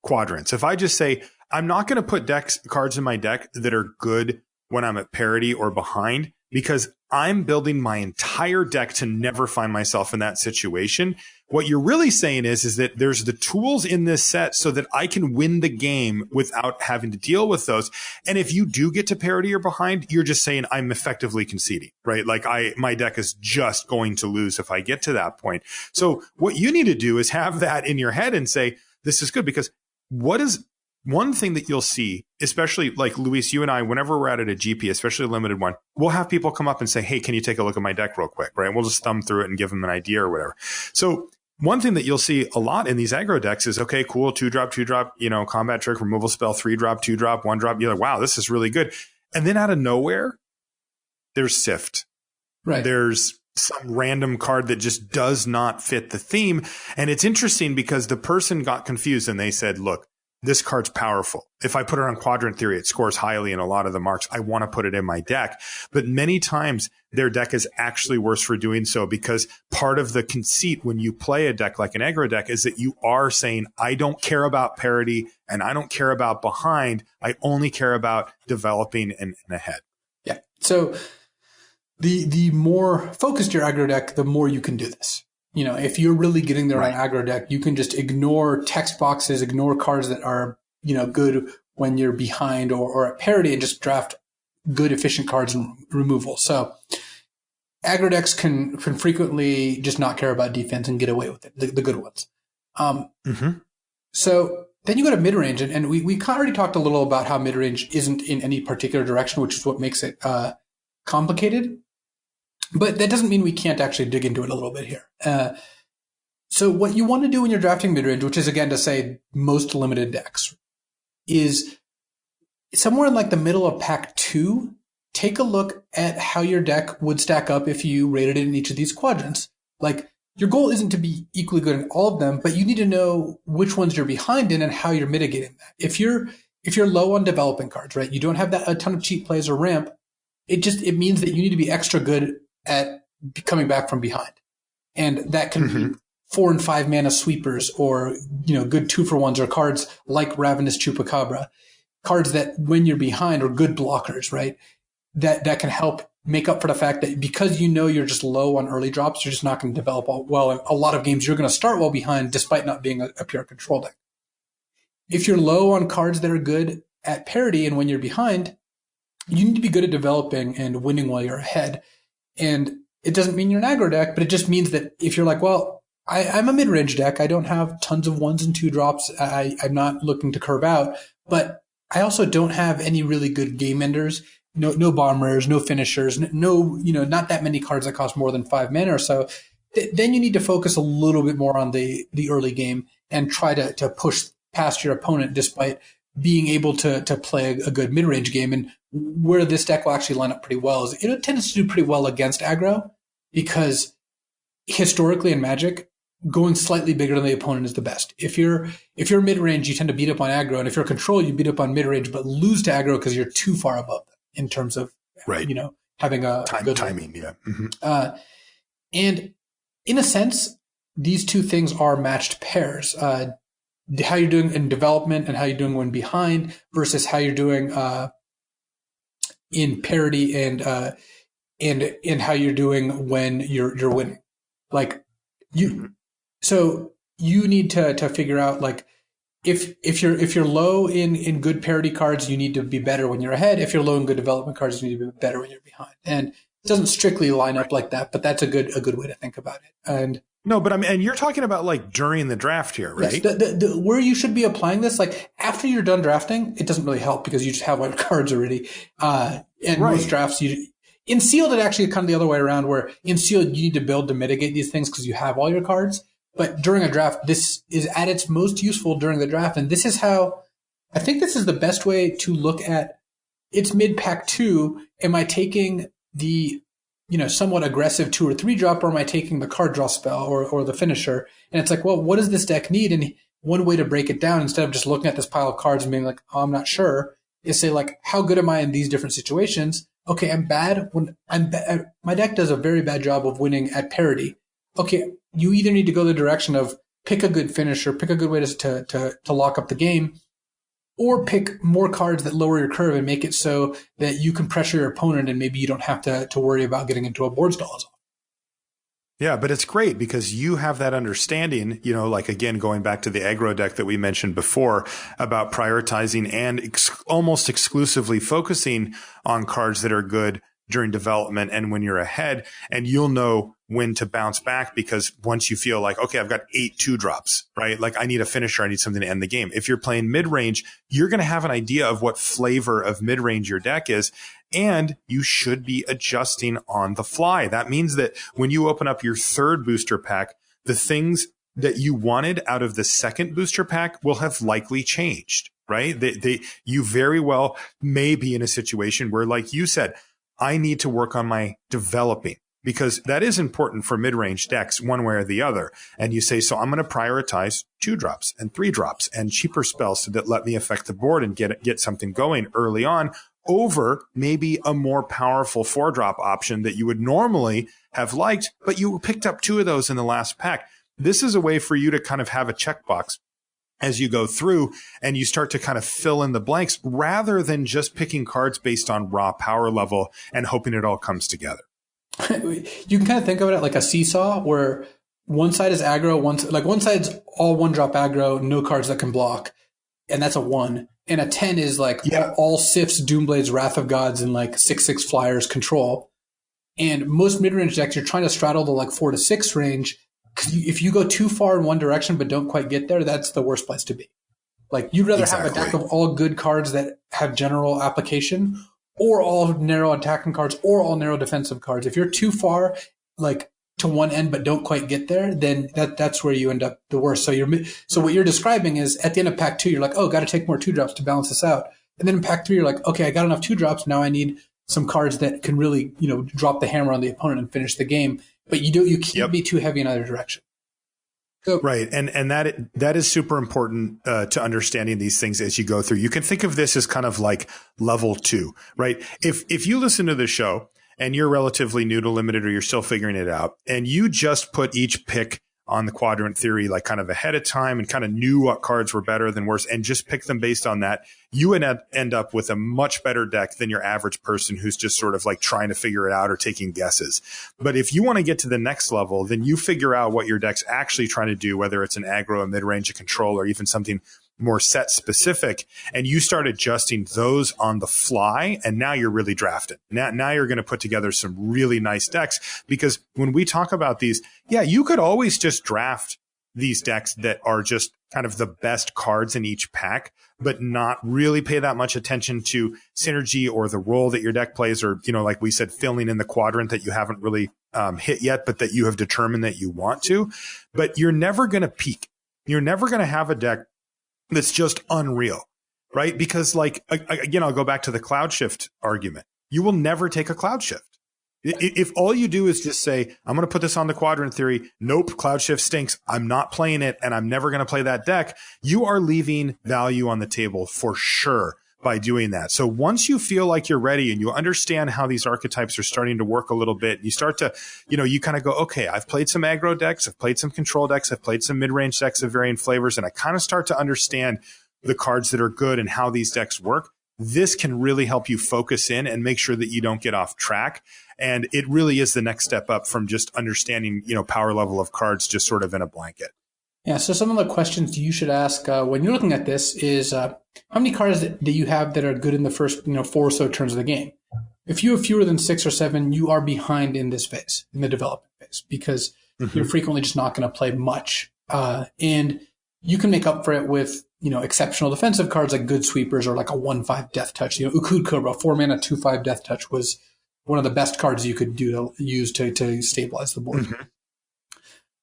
A: quadrants, if I just say, I'm not going to put cards in my deck that are good when I'm at parity or behind, because I'm building my entire deck to never find myself in that situation. What you're really saying is that there's the tools in this set so that I can win the game without having to deal with those. And if you do get to parity or behind, you're just saying I'm effectively conceding, right? Like my deck is just going to lose if I get to that point. So what you need to do is have that in your head and say, this is good, because what is one thing that you'll see, especially like Luis, you and I, whenever we're at a GP, especially a limited one, we'll have people come up and say, hey, can you take a look at my deck real quick, right? We'll just thumb through it and give them an idea or whatever. So one thing that you'll see a lot in these aggro decks is, okay, cool, 2-drop, 2-drop, combat trick, removal spell, 3-drop, 2-drop, 1-drop. You're like, wow, this is really good. And then out of nowhere, there's Sift.
B: Right.
A: There's some random card that just does not fit the theme. And it's interesting because the person got confused and they said, look, this card's powerful. If I put it on Quadrant Theory, it scores highly in a lot of the marks. I want to put it in my deck. But many times their deck is actually worse for doing so, because part of the conceit when you play a deck like an aggro deck is that you are saying, I don't care about parity and I don't care about behind. I only care about developing and ahead.
B: Yeah. So the more focused your aggro deck, the more you can do this. If you're really getting there on aggro deck, you can just ignore text boxes, ignore cards that are, good when you're behind or at parity, and just draft good, efficient cards and removal. So aggro decks can frequently just not care about defense and get away with it, the good ones. So then you go to mid-range, and we already talked a little about how mid-range isn't in any particular direction, which is what makes it complicated. But that doesn't mean we can't actually dig into it a little bit here. So what you want to do when you're drafting mid-range, which is, again, to say most limited decks, is somewhere in like the middle of pack 2, take a look at how your deck would stack up if you rated it in each of these quadrants. Like, your goal isn't to be equally good in all of them, but you need to know which ones you're behind in and how you're mitigating that. If you're low on developing cards, right, you don't have a ton of cheap plays or ramp, it means that you need to be extra good at coming back from behind. And that can be 4 and 5 mana sweepers, or, good 2-for-1s, or cards like Ravenous Chupacabra, cards that when you're behind are good blockers, right? That can help make up for the fact that because you're just low on early drops, you're just not going to develop well. In a lot of games, you're going to start well behind despite not being a pure control deck. If you're low on cards that are good at parity and when you're behind, you need to be good at developing and winning while you're ahead. And it doesn't mean you're an aggro deck, but it just means that if you're like, well, I'm a mid-range deck, I don't have tons of 1s and 2 drops, I'm not looking to curve out, but I also don't have any really good game enders, no bombers, no finishers, not that many cards that cost more than 5 mana or so. Then you need to focus a little bit more on the early game and try to push past your opponent despite being able to play a good mid-range game. And where this deck will actually line up pretty well is it tends to do pretty well against aggro, because historically in Magic, going slightly bigger than the opponent is the best. If you're mid-range, you tend to beat up on aggro, and if you're control, you beat up on mid-range but lose to aggro because you're too far above them in terms of having a good
A: timing. Yeah.
B: And in a sense, these two things are matched pairs. How you're doing in development and how you're doing when behind versus how you're doing in parity and how you're doing when you're winning. Like so you need to figure out, like, if you're low in good parity cards, you need to be better when you're ahead. If you're low in good development cards, you need to be better when you're behind. And it doesn't strictly line up like that, but that's a good way to think about it. And
A: no, but and you're talking about like during the draft here, right?
B: Yes, where you should be applying this, like after you're done drafting, it doesn't really help because you just have all your cards already. Most drafts, in sealed, it actually kind of the other way around, where in sealed, you need to build to mitigate these things because you have all your cards. But during a draft, this is at its most useful during the draft. And this is how, I think this is the best way to look at, it's mid-pack 2. Am I taking the somewhat aggressive 2 or 3 drop, or am I taking the card draw spell or the finisher? And it's like, well, what does this deck need? And one way to break it down, instead of just looking at this pile of cards and being like, oh, I'm not sure, is say, like, how good am I in these different situations? Okay, I'm bad when my deck does a very bad job of winning at parity. Okay, you either need to go the direction of pick a good finisher, pick a good way to lock up the game, or pick more cards that lower your curve and make it so that you can pressure your opponent and maybe you don't have to worry about getting into a board stall as well.
A: Yeah, but it's great because you have that understanding, like, again, going back to the aggro deck that we mentioned before about prioritizing and almost exclusively focusing on cards that are good during development and when you're ahead, and you'll know when to bounce back, because once you feel like, okay, I've got 8 2-drops, right? Like, I need a finisher. I need something to end the game. If you're playing mid-range, you're going to have an idea of what flavor of mid-range your deck is, and you should be adjusting on the fly. That means that when you open up your third booster pack, the things that you wanted out of the second booster pack will have likely changed, right? You very well may be in a situation where, like you said, I need to work on my developing, because that is important for mid-range decks one way or the other. And you say, so I'm going to prioritize 2-drops and 3-drops and cheaper spells that let me affect the board and get something going early on, over maybe a more powerful 4-drop option that you would normally have liked, but you picked up 2 of those in the last pack. This is a way for you to kind of have a checkbox as you go through, and you start to kind of fill in the blanks rather than just picking cards based on raw power level and hoping it all comes together.
B: You can kind of think of it like a seesaw, where one side is aggro, one side's all 1-drop aggro, no cards that can block, and that's a 1. And a 10 is like all Sifs, Doomblades, Wrath of Gods, and like 6/6 flyers control. And most mid-range decks, you're trying to straddle the like 4 to 6 range. If you go too far in one direction but don't quite get there, that's the worst place to be. Like, you'd rather have a deck of all good cards that have general application, or all narrow attacking cards, or all narrow defensive cards. If you're too far, like, to one end but don't quite get there, then that's where you end up the worst. So what you're describing is, at the end of pack 2, you're like, oh, got to take more 2-drops to balance this out. And then in pack 3, you're like, okay, I got enough 2-drops. Now I need some cards that can really, drop the hammer on the opponent and finish the game. But you can't be too heavy in either direction. So,
A: right. And that is super important to understanding these things as you go through. You can think of this as kind of like level 2, right? If you listen to the show and you're relatively new to Limited, or you're still figuring it out, and you just put each pick on the Quadrant Theory like kind of ahead of time and kind of knew what cards were better than worse and just pick them based on that, you would end up with a much better deck than your average person who's just sort of like trying to figure it out or taking guesses. But if you want to get to the next level, then you figure out what your deck's actually trying to do, whether it's an aggro, a mid-range, a control, or even something more set specific, and you start adjusting those on the fly, and now you're really drafting. Now you're going to put together some really nice decks, because when we talk about these, you could always just draft these decks that are just kind of the best cards in each pack, but not really pay that much attention to synergy or the role that your deck plays, or, like we said, filling in the quadrant that you haven't really hit yet, but that you have determined that you want to. But you're never going to peak. You're never going to have a deck that's just unreal, right? Because, like, again, I'll go back to the cloud shift argument. You will never take a cloud shift. If all you do is just say, I'm going to put this on the Quadrant Theory, nope, cloud shift stinks, I'm not playing it, and I'm never going to play that deck, you are leaving value on the table for sure by doing that. So once you feel like you're ready and you understand how these archetypes are starting to work a little bit, you start to, you kind of go, okay, I've played some aggro decks, I've played some control decks, I've played some mid-range decks of varying flavors, and I kind of start to understand the cards that are good and how these decks work. This can really help you focus in and make sure that you don't get off track. And it really is the next step up from just understanding, power level of cards just sort of in a blanket.
B: Yeah, so some of the questions you should ask when you're looking at this is, how many cards that you have that are good in the first 4 or so turns of the game? If you have fewer than 6 or 7, you are behind in this phase, in the development phase, because you're frequently just not going to play much. And you can make up for it with, exceptional defensive cards like good sweepers, or like a 1/5 Death Touch. Ukud Cobra, 4-mana, 2/5 Death Touch was one of the best cards you could use to stabilize the board.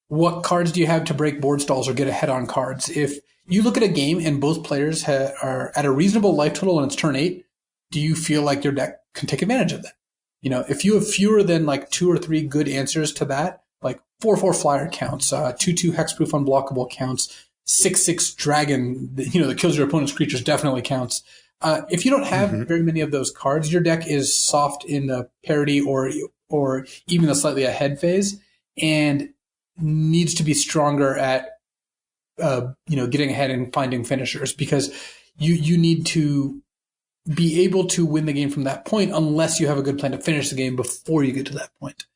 B: What cards do you have to break board stalls or get ahead on cards? If you look at a game and both players are at a reasonable life total and it's turn 8, do you feel like your deck can take advantage of that? If you have fewer than like 2 or 3 good answers to that, like 4/4 flyer counts, 2/2 hexproof unblockable counts, 6/6 dragon, that kills your opponent's creatures definitely counts. If you don't have very many of those cards, your deck is soft in the parity or even the slightly ahead phase, and needs to be stronger at getting ahead and finding finishers, because you need to be able to win the game from that point, unless you have a good plan to finish the game before you get to that point.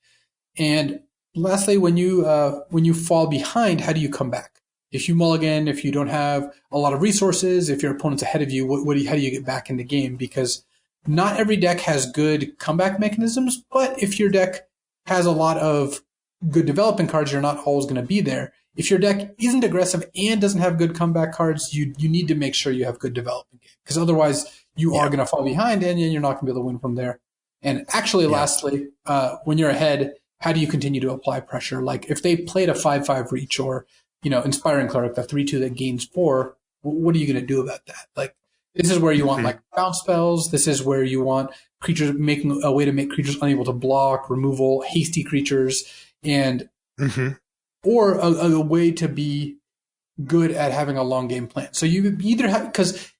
B: And lastly, when you fall behind, how do you come back? If you mulligan, if you don't have a lot of resources, if your opponent's ahead of you, how do you get back in the game? Because not every deck has good comeback mechanisms, but if your deck has a lot of good developing cards, you're not always going to be there. If your deck isn't aggressive and doesn't have good comeback cards, you need to make sure you have good development game, because otherwise you are going to fall behind and you're not going to be able to win from there. And actually, lastly, when you're ahead, how do you continue to apply pressure? Like if they played a 5/5 reach, or Inspiring Cleric, the 3/2 that gains 4, what are you going to do about that? Like, this is where you want like bounce spells. This is where you want creatures, making a way to make creatures unable to block, removal, hasty creatures, and or a way to be good at having a long game plan. So you either have, because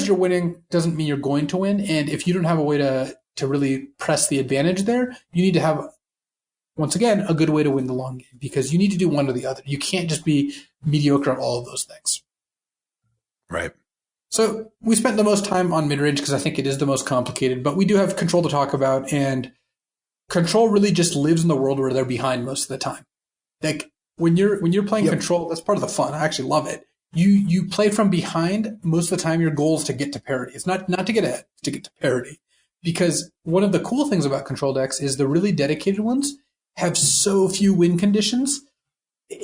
B: you're winning doesn't mean you're going to win. And if you don't have a way to really press the advantage there, you need to have, once again, a good way to win the long game, because you need to do one or the other. You can't just be mediocre at all of those things.
A: Right.
B: So we spent the most time on mid-range because I think it is the most complicated, but we do have control to talk about, and control really just lives in the world where they're behind most of the time. Like when you're playing control, that's part of the fun. I actually love it. You play from behind most of the time. Your goal is to get to parity. It's not to get ahead, it's to get to parity. Because one of the cool things about control decks is the really dedicated ones have so few win conditions.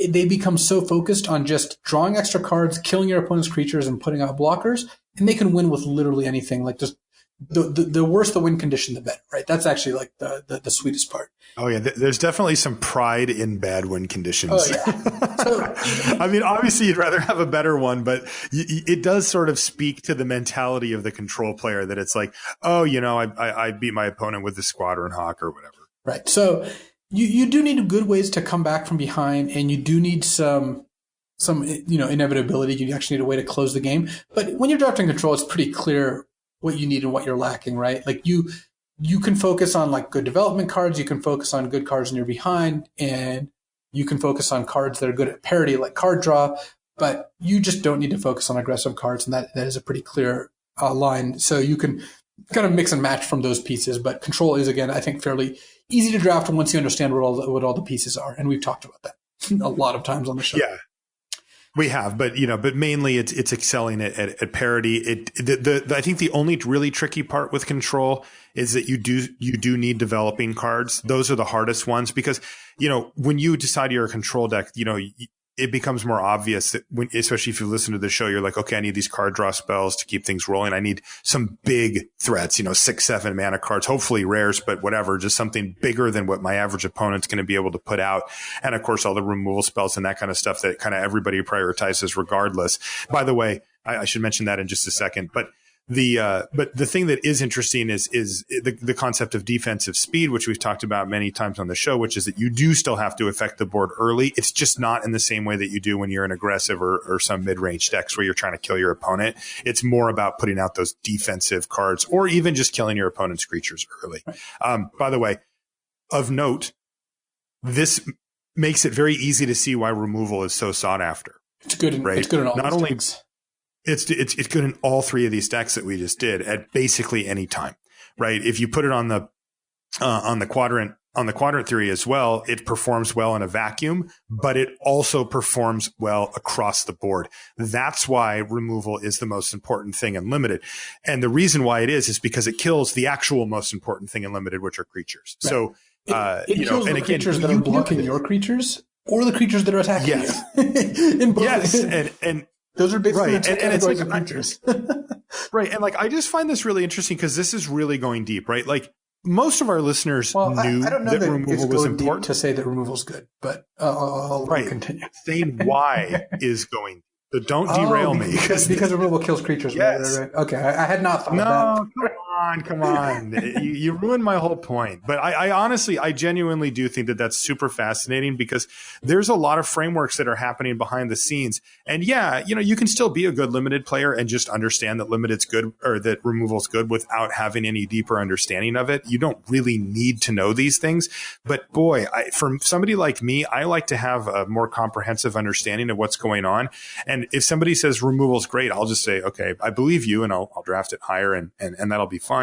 B: They become so focused on just drawing extra cards, killing your opponent's creatures, and putting out blockers, and they can win with literally anything. Like, just the worse the win condition, the better, right? That's actually like the sweetest part.
A: Oh yeah, there's definitely some pride in bad win conditions.
B: Oh yeah. So,
A: I mean, obviously you'd rather have a better one, but it does sort of speak to the mentality of the control player that it's like, oh, I beat my opponent with the Squadron Hawk or whatever.
B: Right. So you do need good ways to come back from behind, and you do need some inevitability. You actually need a way to close the game. But when you're drafting control, it's pretty clear what you need and what you're lacking, right? Like you can focus on like good development cards, you can focus on good cards when you're behind, and you can focus on cards that are good at parity like card draw, but you just don't need to focus on aggressive cards, and that is a pretty clear line. So you can kind of mix and match from those pieces, but control is, again, I think fairly easy to draft once you understand what all the pieces are, and we've talked about that a lot of times on the show.
A: Yeah. We have, but mainly it's excelling at parity. I think the only really tricky part with control is that you do need developing cards. Those are the hardest ones because, when you decide you're a control deck, it becomes more obvious that especially if you listen to the show, you're like, okay, I need these card draw spells to keep things rolling. I need some big threats, 6-7 mana cards, hopefully rares, but whatever, just something bigger than what my average opponent's going to be able to put out. And of course, all the removal spells and that kind of stuff that kind of everybody prioritizes regardless. By the way, I should mention that in just a second, but the thing that is interesting is the concept of defensive speed, which we've talked about many times on the show, which is that you do still have to affect the board early. It's just not in the same way that you do when you're an aggressive or some mid-range decks where you're trying to kill your opponent. It's more about putting out those defensive cards or even just killing your opponent's creatures early. By the way, of note, this makes it very easy to see why removal is so sought after.
B: It's good.
A: Right?
B: It's good in all
A: not
B: these
A: only
B: decks.
A: It's good in all three of these decks that we just did at basically any time, right? If you put it on the quadrant theory as well, it performs well in a vacuum, but it also performs well across the board. That's why removal is the most important thing in limited. And the reason why it is because it kills the actual most important thing in limited, which are creatures. Right. So,
B: it kills the creatures that are blocking your creatures or the creatures that are attacking you. In both.
A: Yes. And
B: those are basically
A: right. And it's like
B: creatures.
A: Right. And I just find this really interesting because this is really going deep, right? Like most of our listeners knew
B: I don't know
A: that removal was important.
B: To say that removal is good, but I'll continue.
A: Saying why is going. So don't derail me.
B: Because removal kills creatures.
A: Yes.
B: Right. Okay. I had not thought of that.
A: Come on. You ruined my whole point. But I honestly, I genuinely do think that that's super fascinating because there's a lot of frameworks that are happening behind the scenes. And yeah, you can still be a good limited player and just understand that limited's good or that removal's good without having any deeper understanding of it. You don't really need to know these things. But boy, for somebody like me, I like to have a more comprehensive understanding of what's going on. And if somebody says removal's great, I'll just say, okay, I believe you, and I'll draft it higher and that'll be fine.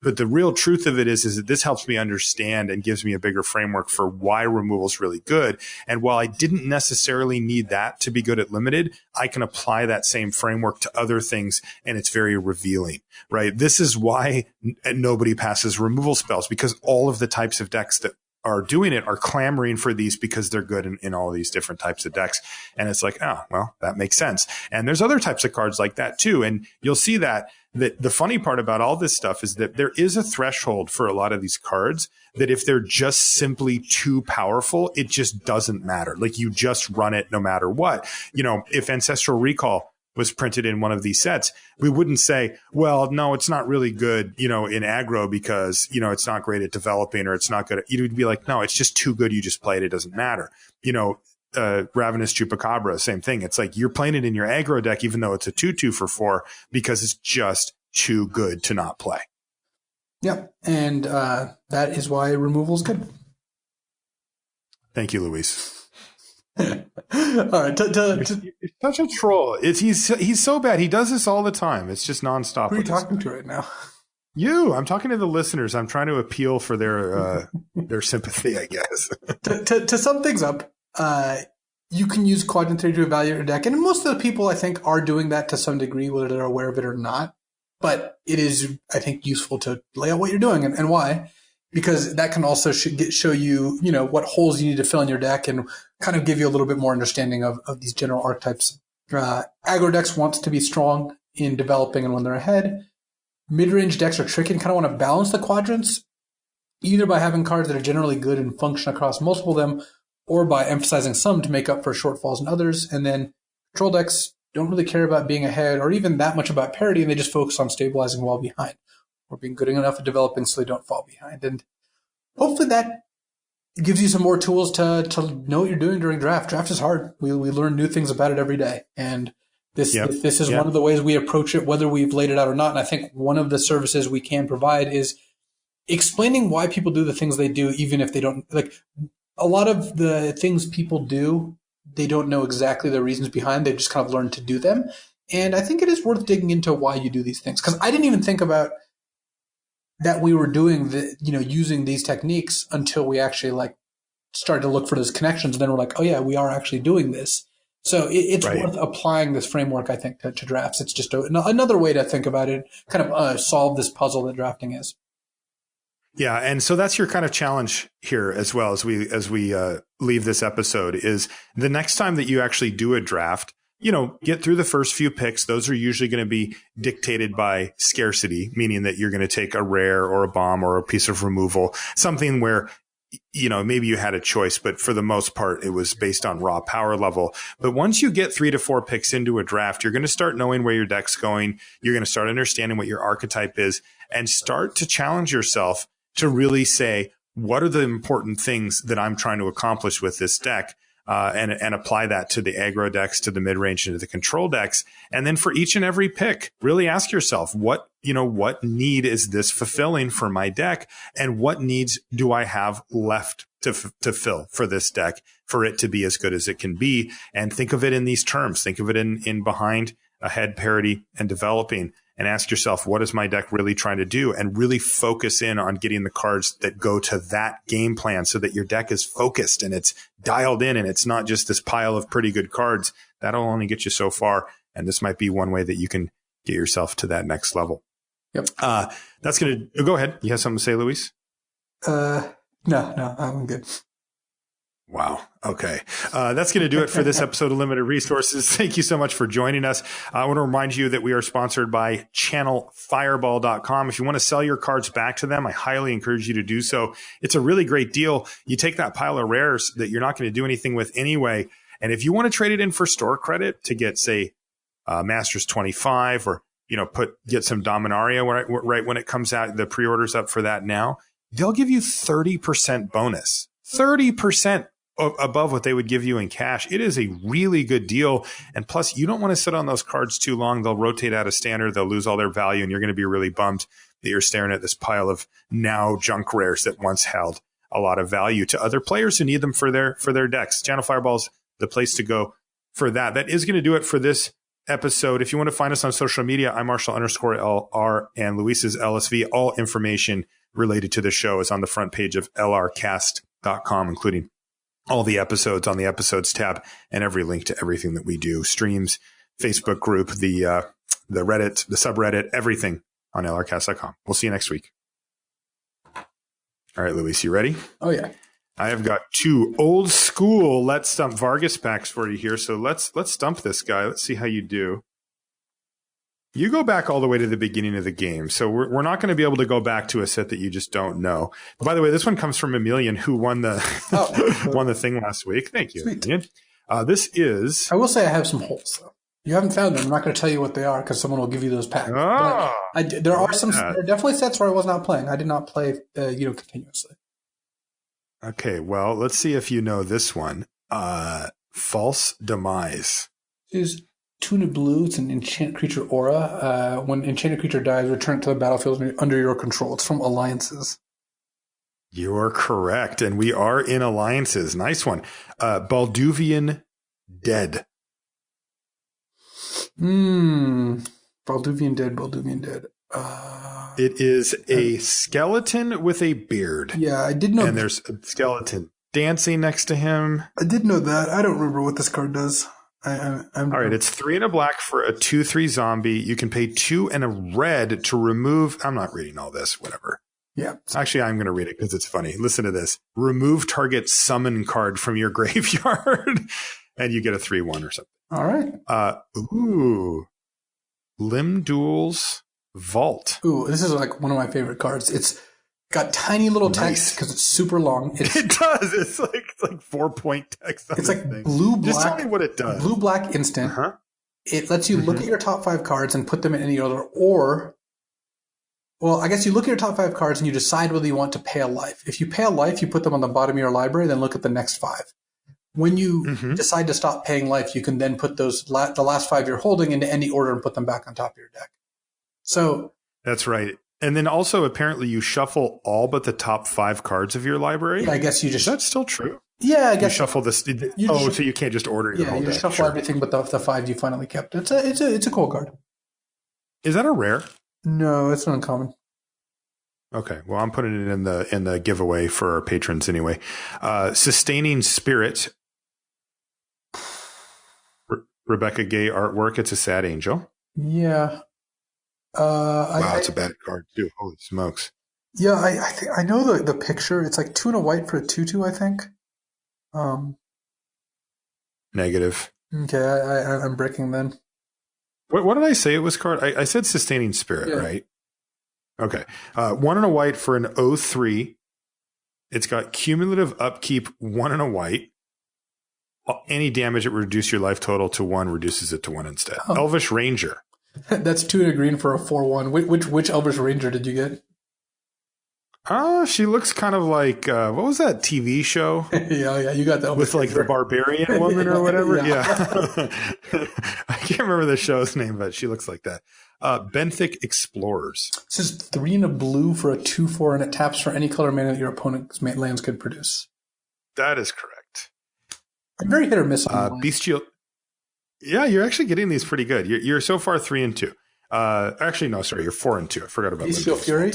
A: But the real truth of it is that this helps me understand and gives me a bigger framework for why removal is really good. And while I didn't necessarily need that to be good at limited, I can apply that same framework to other things, and it's very revealing, right? This is why nobody passes removal spells, because all of the types of decks that are doing it are clamoring for these because they're good in all these different types of decks. And it's like, oh, well, that makes sense. And there's other types of cards like that too. And you'll see that the funny part about all this stuff is that there is a threshold for a lot of these cards that if they're just simply too powerful, it just doesn't matter. Like you just run it no matter what. You know, if Ancestral Recall was printed in one of these sets, we wouldn't say, well, no, it's not really good, you know, in aggro because, you know, it's not great at developing or it's not good at, you'd be like, no, it's just too good. You just play it. It doesn't matter. You know, Ravenous Chupacabra, same thing. It's like you're playing it in your aggro deck, even though it's a 2/2 for 4, because it's just too good to not play.
B: Yep. And that is why removal is good.
A: Thank you, Luis.
B: All right,
A: He's such a troll. He's so bad. He does this all the time. It's just nonstop.
B: Who are you talking to right now?
A: You. I'm talking to the listeners. I'm trying to appeal for their sympathy, I guess.
B: To sum things up, you can use Quadrant Theory to evaluate your deck, and most of the people I think are doing that to some degree, whether they're aware of it or not. But it is, I think, useful to lay out what you're doing and why. Because that can also show you, you know, what holes you need to fill in your deck and kind of give you a little bit more understanding of these general archetypes. Aggro decks wants to be strong in developing and when they're ahead. Mid-range decks are tricky and kind of want to balance the quadrants, either by having cards that are generally good and function across multiple of them, or by emphasizing some to make up for shortfalls in others. And then control decks don't really care about being ahead or even that much about parity, and they just focus on stabilizing while behind, or being good enough at developing so they don't fall behind. And hopefully that gives you some more tools to know what you're doing during draft. Draft is hard. We learn new things about it every day. And this is one of the ways we approach it, whether we've laid it out or not. And I think one of the services we can provide is explaining why people do the things they do, even if they don't, like a lot of the things people do, they don't know exactly the reasons behind. They've just kind of learned to do them. And I think it is worth digging into why you do these things. Because I didn't even think about that we were doing using these techniques until we actually started to look for those connections. And then we're like, oh yeah, we are actually doing this. So it's right. Worth applying this framework, I think, to drafts. It's just another way to think about it, kind of solve this puzzle that drafting is.
A: Yeah, and so that's your kind of challenge here as well as we leave this episode is the next time that you actually do a draft, get through the first few picks. Those are usually going to be dictated by scarcity, meaning that you're going to take a rare or a bomb or a piece of removal, something where maybe you had a choice, but for the most part, it was based on raw power level. But once you get 3 to 4 picks into a draft, you're going to start knowing where your deck's going. You're going to start understanding what your archetype is and start to challenge yourself to really say, what are the important things that I'm trying to accomplish with this deck? And apply that to the aggro decks, to the mid-range, and to the control decks. And then for each and every pick, really ask yourself, what need is this fulfilling for my deck? And what needs do I have left to fill for this deck for it to be as good as it can be? And think of it in these terms. Think of it in behind, ahead, parity, and developing. And ask yourself, what is my deck really trying to do? And really focus in on getting the cards that go to that game plan so that your deck is focused and it's dialed in and it's not just this pile of pretty good cards. That'll only get you so far. And this might be one way that you can get yourself to that next level.
B: Yep.
A: That's going to go ahead. You have something to say, Luis?
B: No, I'm good.
A: Wow. Okay. That's going to do it for this episode of Limited Resources. Thank you so much for joining us. I want to remind you that we are sponsored by channelfireball.com. If you want to sell your cards back to them, I highly encourage you to do so. It's a really great deal. You take that pile of rares that you're not going to do anything with anyway. And if you want to trade it in for store credit to get, say, Masters 25 or, get some Dominaria right when it comes out, the pre-order's up for that now, they'll give you 30% bonus. 30% above what they would give you in cash. It is a really good deal. And plus, you don't want to sit on those cards too long. They'll rotate out of standard. They'll lose all their value. And you're going to be really bummed that you're staring at this pile of now junk rares that once held a lot of value to other players who need them for their decks. Channel Fireball's the place to go for that. That is going to do it for this episode. If you want to find us on social media, I'm Marshall_LR and Luis is LSV. All information related to the show is on the front page of lrcast.com, including all the episodes on the episodes tab and every link to everything that we do, streams, Facebook group, the Reddit, the subreddit, everything on lrcast.com. We'll see you next week. All right, Luis, you ready?
B: Oh, yeah.
A: I have got 2 old school Let's Stump Vargas packs for you here. So let's stump this guy. Let's see how you do. You go back all the way to the beginning of the game. So we're not going to be able to go back to a set that you just don't know. By the way, this one comes from Emilian, who won the won the thing last week. Thank you, Emilian. This is...
B: I will say I have some holes, though. You haven't found them. I'm not going to tell you what they are because someone will give you those packs. There are definitely sets where I was not playing. I did not play, continuously.
A: Okay, well, let's see if you know this one. False Demise.
B: This is Tuna Blue. It's an enchant creature aura. When enchanted creature dies, return it to the battlefield under your control. It's from Alliances.
A: You're correct, and we are in Alliances. Nice one. Balduvian Dead.
B: Balduvian Dead.
A: It is a skeleton with a beard.
B: Yeah, I did know.
A: And there's a skeleton dancing next to him.
B: I did know that. I don't remember what this card does.
A: All right, it's 3 and a black for a 2/3 zombie. You can pay 2 and a red to remove. I'm not reading all this. Whatever.
B: Yeah.
A: Actually, I'm going to read it because it's funny. Listen to this. Remove target summon card from your graveyard, and you get a 3/1 or something.
B: All right.
A: Limb Duels Vault.
B: Ooh, this is like one of my favorite cards. It's got tiny little text because it's super long.
A: It does. It's like 4-point text.
B: It's like blue black.
A: Just tell me what it does.
B: Blue black instant. It lets you look at your top 5 cards and put them in any order, or, well, I guess you look at your top 5 cards and you decide whether you want to pay a life. If you pay a life, you put them on the bottom of your library, then look at the next 5. When you decide to stop paying life, you can then put those the last 5 you're holding into any order and put them back on top of your deck. So
A: that's right. And then also, apparently, you shuffle all but the top 5 cards of your library.
B: Yeah, I guess you just...
A: Is that still true?
B: Yeah, I guess...
A: You shuffle this... so you can't just order your whole deck.
B: Yeah, you shuffle everything but the 5 you finally kept. It's a cool card.
A: Is that a rare?
B: No, it's an uncommon.
A: Okay, well, I'm putting it in the giveaway for our patrons anyway. Sustaining Spirit. Rebecca Gay artwork. It's a sad angel.
B: Yeah.
A: Wow, it's a bad card too. Holy smokes!
B: Yeah, I think I know the picture. It's like 2 and a white for a 2/2, I think.
A: Negative.
B: Okay, I'm breaking then.
A: What did I say it was card? I said Sustaining Spirit, right? Okay. 1 and a white for an 0/3. It's got cumulative upkeep, 1 and a white. Any damage that reduces your life total to 1 reduces it to 1 instead. Elvish Ranger.
B: That's 2 and a green for a 4/1. Which Elvish Ranger did you get?
A: She looks kind of like what was that TV show?
B: yeah, you got that
A: with like the barbarian woman or whatever. Yeah. I can't remember the show's name, but she looks like that. Benthic Explorers.
B: This is 3 and a blue for a 2/4, and it taps for any color mana that your opponent's lands could produce.
A: That is correct.
B: I'm very hit or miss on
A: Bestial. Yeah, you're actually getting these pretty good. You're so far 3 and 2. Actually, no, sorry, you're 4 and 2. I forgot about
B: Bestial Fury.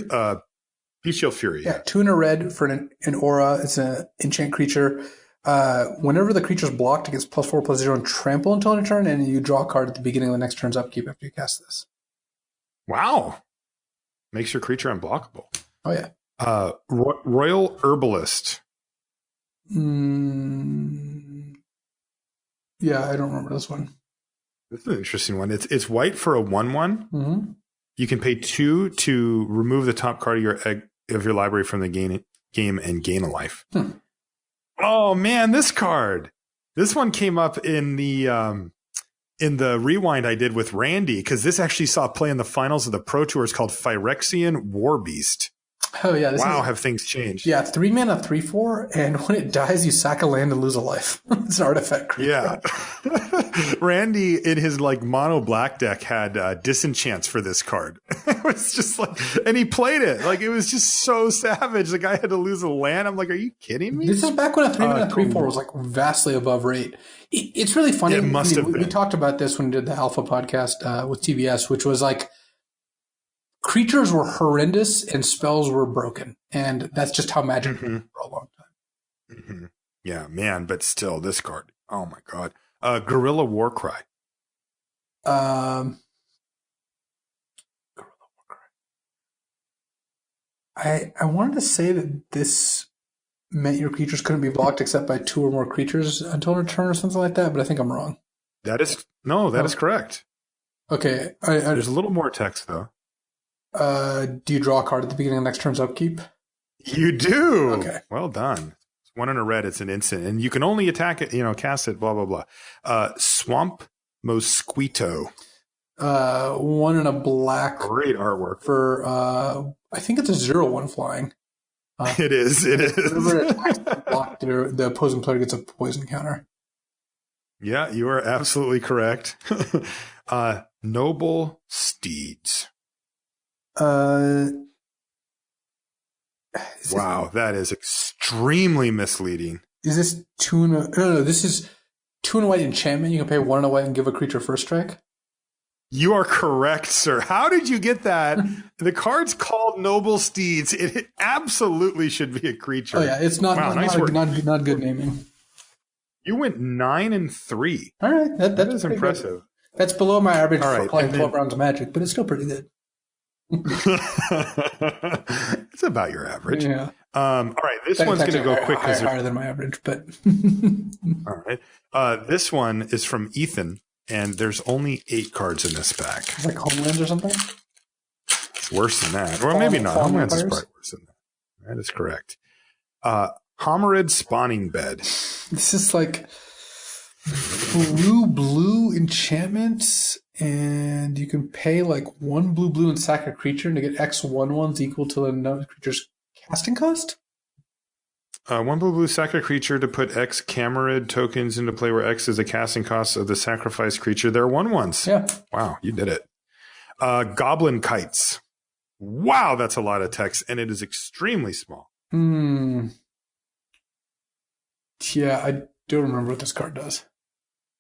A: Bestial Fury.
B: Yeah, 2 and a red for an aura. It's an enchant creature. Whenever the creature's blocked, it gets +4/+0 and trample until end of turn, and you draw a card at the beginning of the next turn's upkeep after you cast this.
A: Wow. Makes your creature unblockable.
B: Oh, yeah.
A: Royal Herbalist.
B: Yeah, I don't remember this one.
A: This is an interesting one. It's white for a 1/1. You can pay 2 to remove the top card of your library from the game and gain a life. Oh man, this card! This one came up in the rewind I did with Randy because this actually saw play in the finals of the Pro Tour. It's called Phyrexian Warbeast.
B: Oh yeah!
A: Have things changed?
B: Yeah, 3 mana, 3/4, and when it dies, you sack a land and lose a life. It's an artifact creature.
A: Yeah, Randy in his like mono black deck had disenchants for this card. It was just like, and he played it like it was just so savage. The guy had to lose a land. I'm like, are you kidding me?
B: This is back when a 3 mana, 3/4 was like vastly above rate. It's really funny.
A: It must have been.
B: We talked about this when we did the Alpha podcast with TBS, which was like, creatures were horrendous and spells were broken. And that's just how Magic was for a long time.
A: Yeah, man. But still, this card. Oh, my God. Guerrilla Warcry.
B: Guerrilla Warcry. I wanted to say that this meant your creatures couldn't be blocked except by 2 or more creatures until return or something like that, but I think I'm wrong.
A: That is correct.
B: Okay.
A: There's a little more text, though.
B: Do you draw a card at the beginning of next turn's upkeep?
A: You do.
B: Okay.
A: Well done. It's 1 in a red. It's an instant. And you can only attack it, cast it, blah, blah, blah. Swamp Mosquito.
B: 1 in a black.
A: Great artwork.
B: For, I think it's a 0/1 flying.
A: It is.
B: Whenever it attacks block, the opposing player gets a poison counter.
A: Yeah, you are absolutely correct. Noble Steeds. Wow, that is extremely misleading.
B: Is this 2 in a... No, this is 2 in a white enchantment. You can pay 1 in a white and give a creature first strike.
A: You are correct, sir. How did you get that? The card's called Noble Steeds. It absolutely should be a creature.
B: Oh, yeah. It's not,
A: wow,
B: not good naming.
A: You went 9 and 3.
B: All right.
A: That is impressive.
B: Good. That's below my average
A: for
B: playing 12 rounds of Magic, but it's still pretty good.
A: It's about your average.
B: Yeah.
A: All right. This one's going to go quick.
B: Higher than my average, but.
A: All right. This one is from Ethan. And there's only 8 cards in this pack.
B: It's like Homelands or something?
A: It's worse than that. Or maybe not. Homelands is probably worse than that. That is correct. Homerid Spawning Bed.
B: This is like blue enchantments, and you can pay like 1 blue and sack a creature to get X 1/1s equal to the creature's casting cost?
A: 1 blue, sack a creature to put X Camerid tokens into play where X is the casting cost of the sacrificed creature. They're 1/1s.
B: Yeah.
A: Wow, you did it. Goblin Kites. Wow, that's a lot of text, and it is extremely small.
B: Yeah, I don't remember what this card does.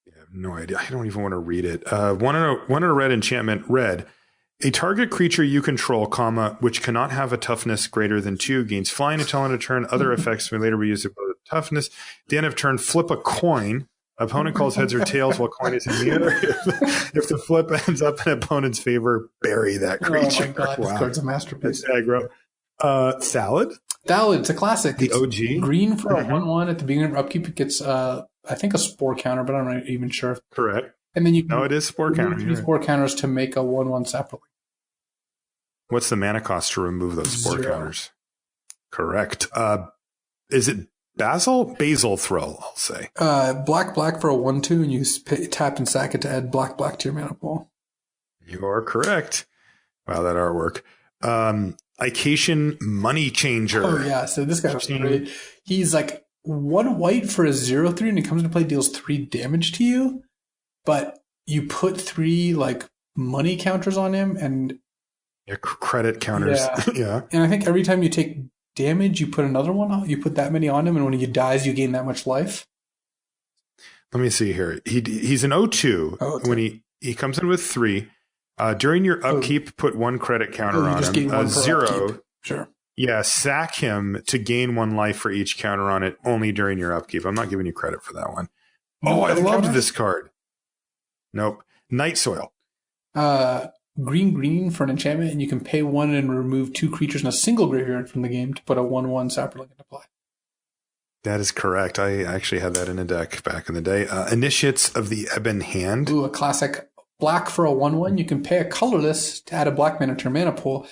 A: I have no idea. I don't even want to read it. 1 in a red enchantment. Red. A target creature you control, which cannot have a toughness greater than 2, gains flying until end of turn. Other effects may later be used to build toughness. At the end of turn, flip a coin. Opponent calls heads or tails while coin is in the air. If the flip ends up in opponent's favor, bury that creature.
B: Oh my god, this card's a masterpiece.
A: That's aggro. Salad.
B: Salad, it's a classic.
A: The OG.
B: Green for a 1/1 at the beginning of upkeep. It gets, I think, a spore counter, but I'm not even sure.
A: Correct.
B: And then you can
A: it is spore counter.
B: Use spore counters to make a 1/1 separately.
A: What's the mana cost to remove those spore
B: 0.
A: counters? Correct. Is it Basil Throw, I'll say.
B: Black for a 1/2, and you tap and sack it to add black to your mana pool.
A: You are correct. Wow, that artwork. Icatian Money Changer.
B: Oh, yeah. So this guy's great. He's like 1 white for a 0/3, and he comes into play, deals 3 damage to you, but you put 3 like money counters on him, and
A: credit counters. Yeah.
B: And I think every time you take damage, you put another one on. You put that many on him, and when he dies, you gain that much life.
A: Let me see here. He's an 0/2. When he comes in with 3. During your upkeep, put 1 credit counter on him. 0.
B: Upkeep. Sure.
A: Yeah, sack him to gain 1 life for each counter on it only during your upkeep. I'm not giving you credit for that one.
B: No,
A: I loved this card. Nope. Night Soil.
B: Green for an enchantment, and you can pay 1 and remove 2 creatures in a single graveyard from the game to put a 1/1 sapperling into play.
A: That is correct. I actually had that in a deck back in the day. Initiates of the Ebon Hand.
B: Ooh, a classic. Black for a 1/1. You can pay a colorless to add a black mana to your mana pool.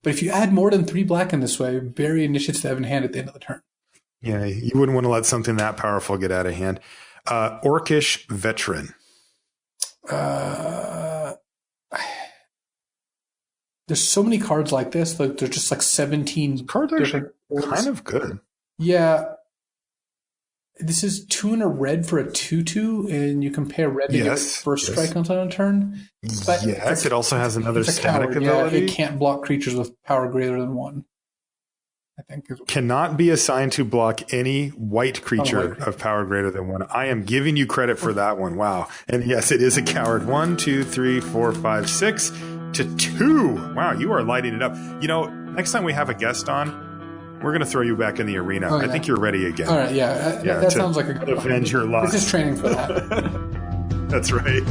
B: But if you add more than 3 black in this way, bury Initiates of the Ebon Hand at the end of the turn.
A: Yeah, you wouldn't want to let something that powerful get out of hand. Orcish Veteran.
B: There's so many cards like this. Like there's just like 17
A: cards are kind of good.
B: Yeah. This is 2 in a red for a 2/2, and you can pay a red to get first strike on a turn. But
A: yes, it also has another static ability.
B: Yeah, it can't block creatures with power greater than 1. I think
A: cannot be assigned to block any white creature of power greater than 1. I am giving you credit for that one. Wow. And yes, it is a coward. 1, 2, 3, 4, 5, 6 to 2. Wow, you are lighting it up. Next time we have a guest on, we're going to throw you back in the arena.
B: Oh, yeah.
A: I think you're ready again.
B: All right, yeah. That sounds like a good
A: avenge your loss.
B: This is training for that.
A: That's right.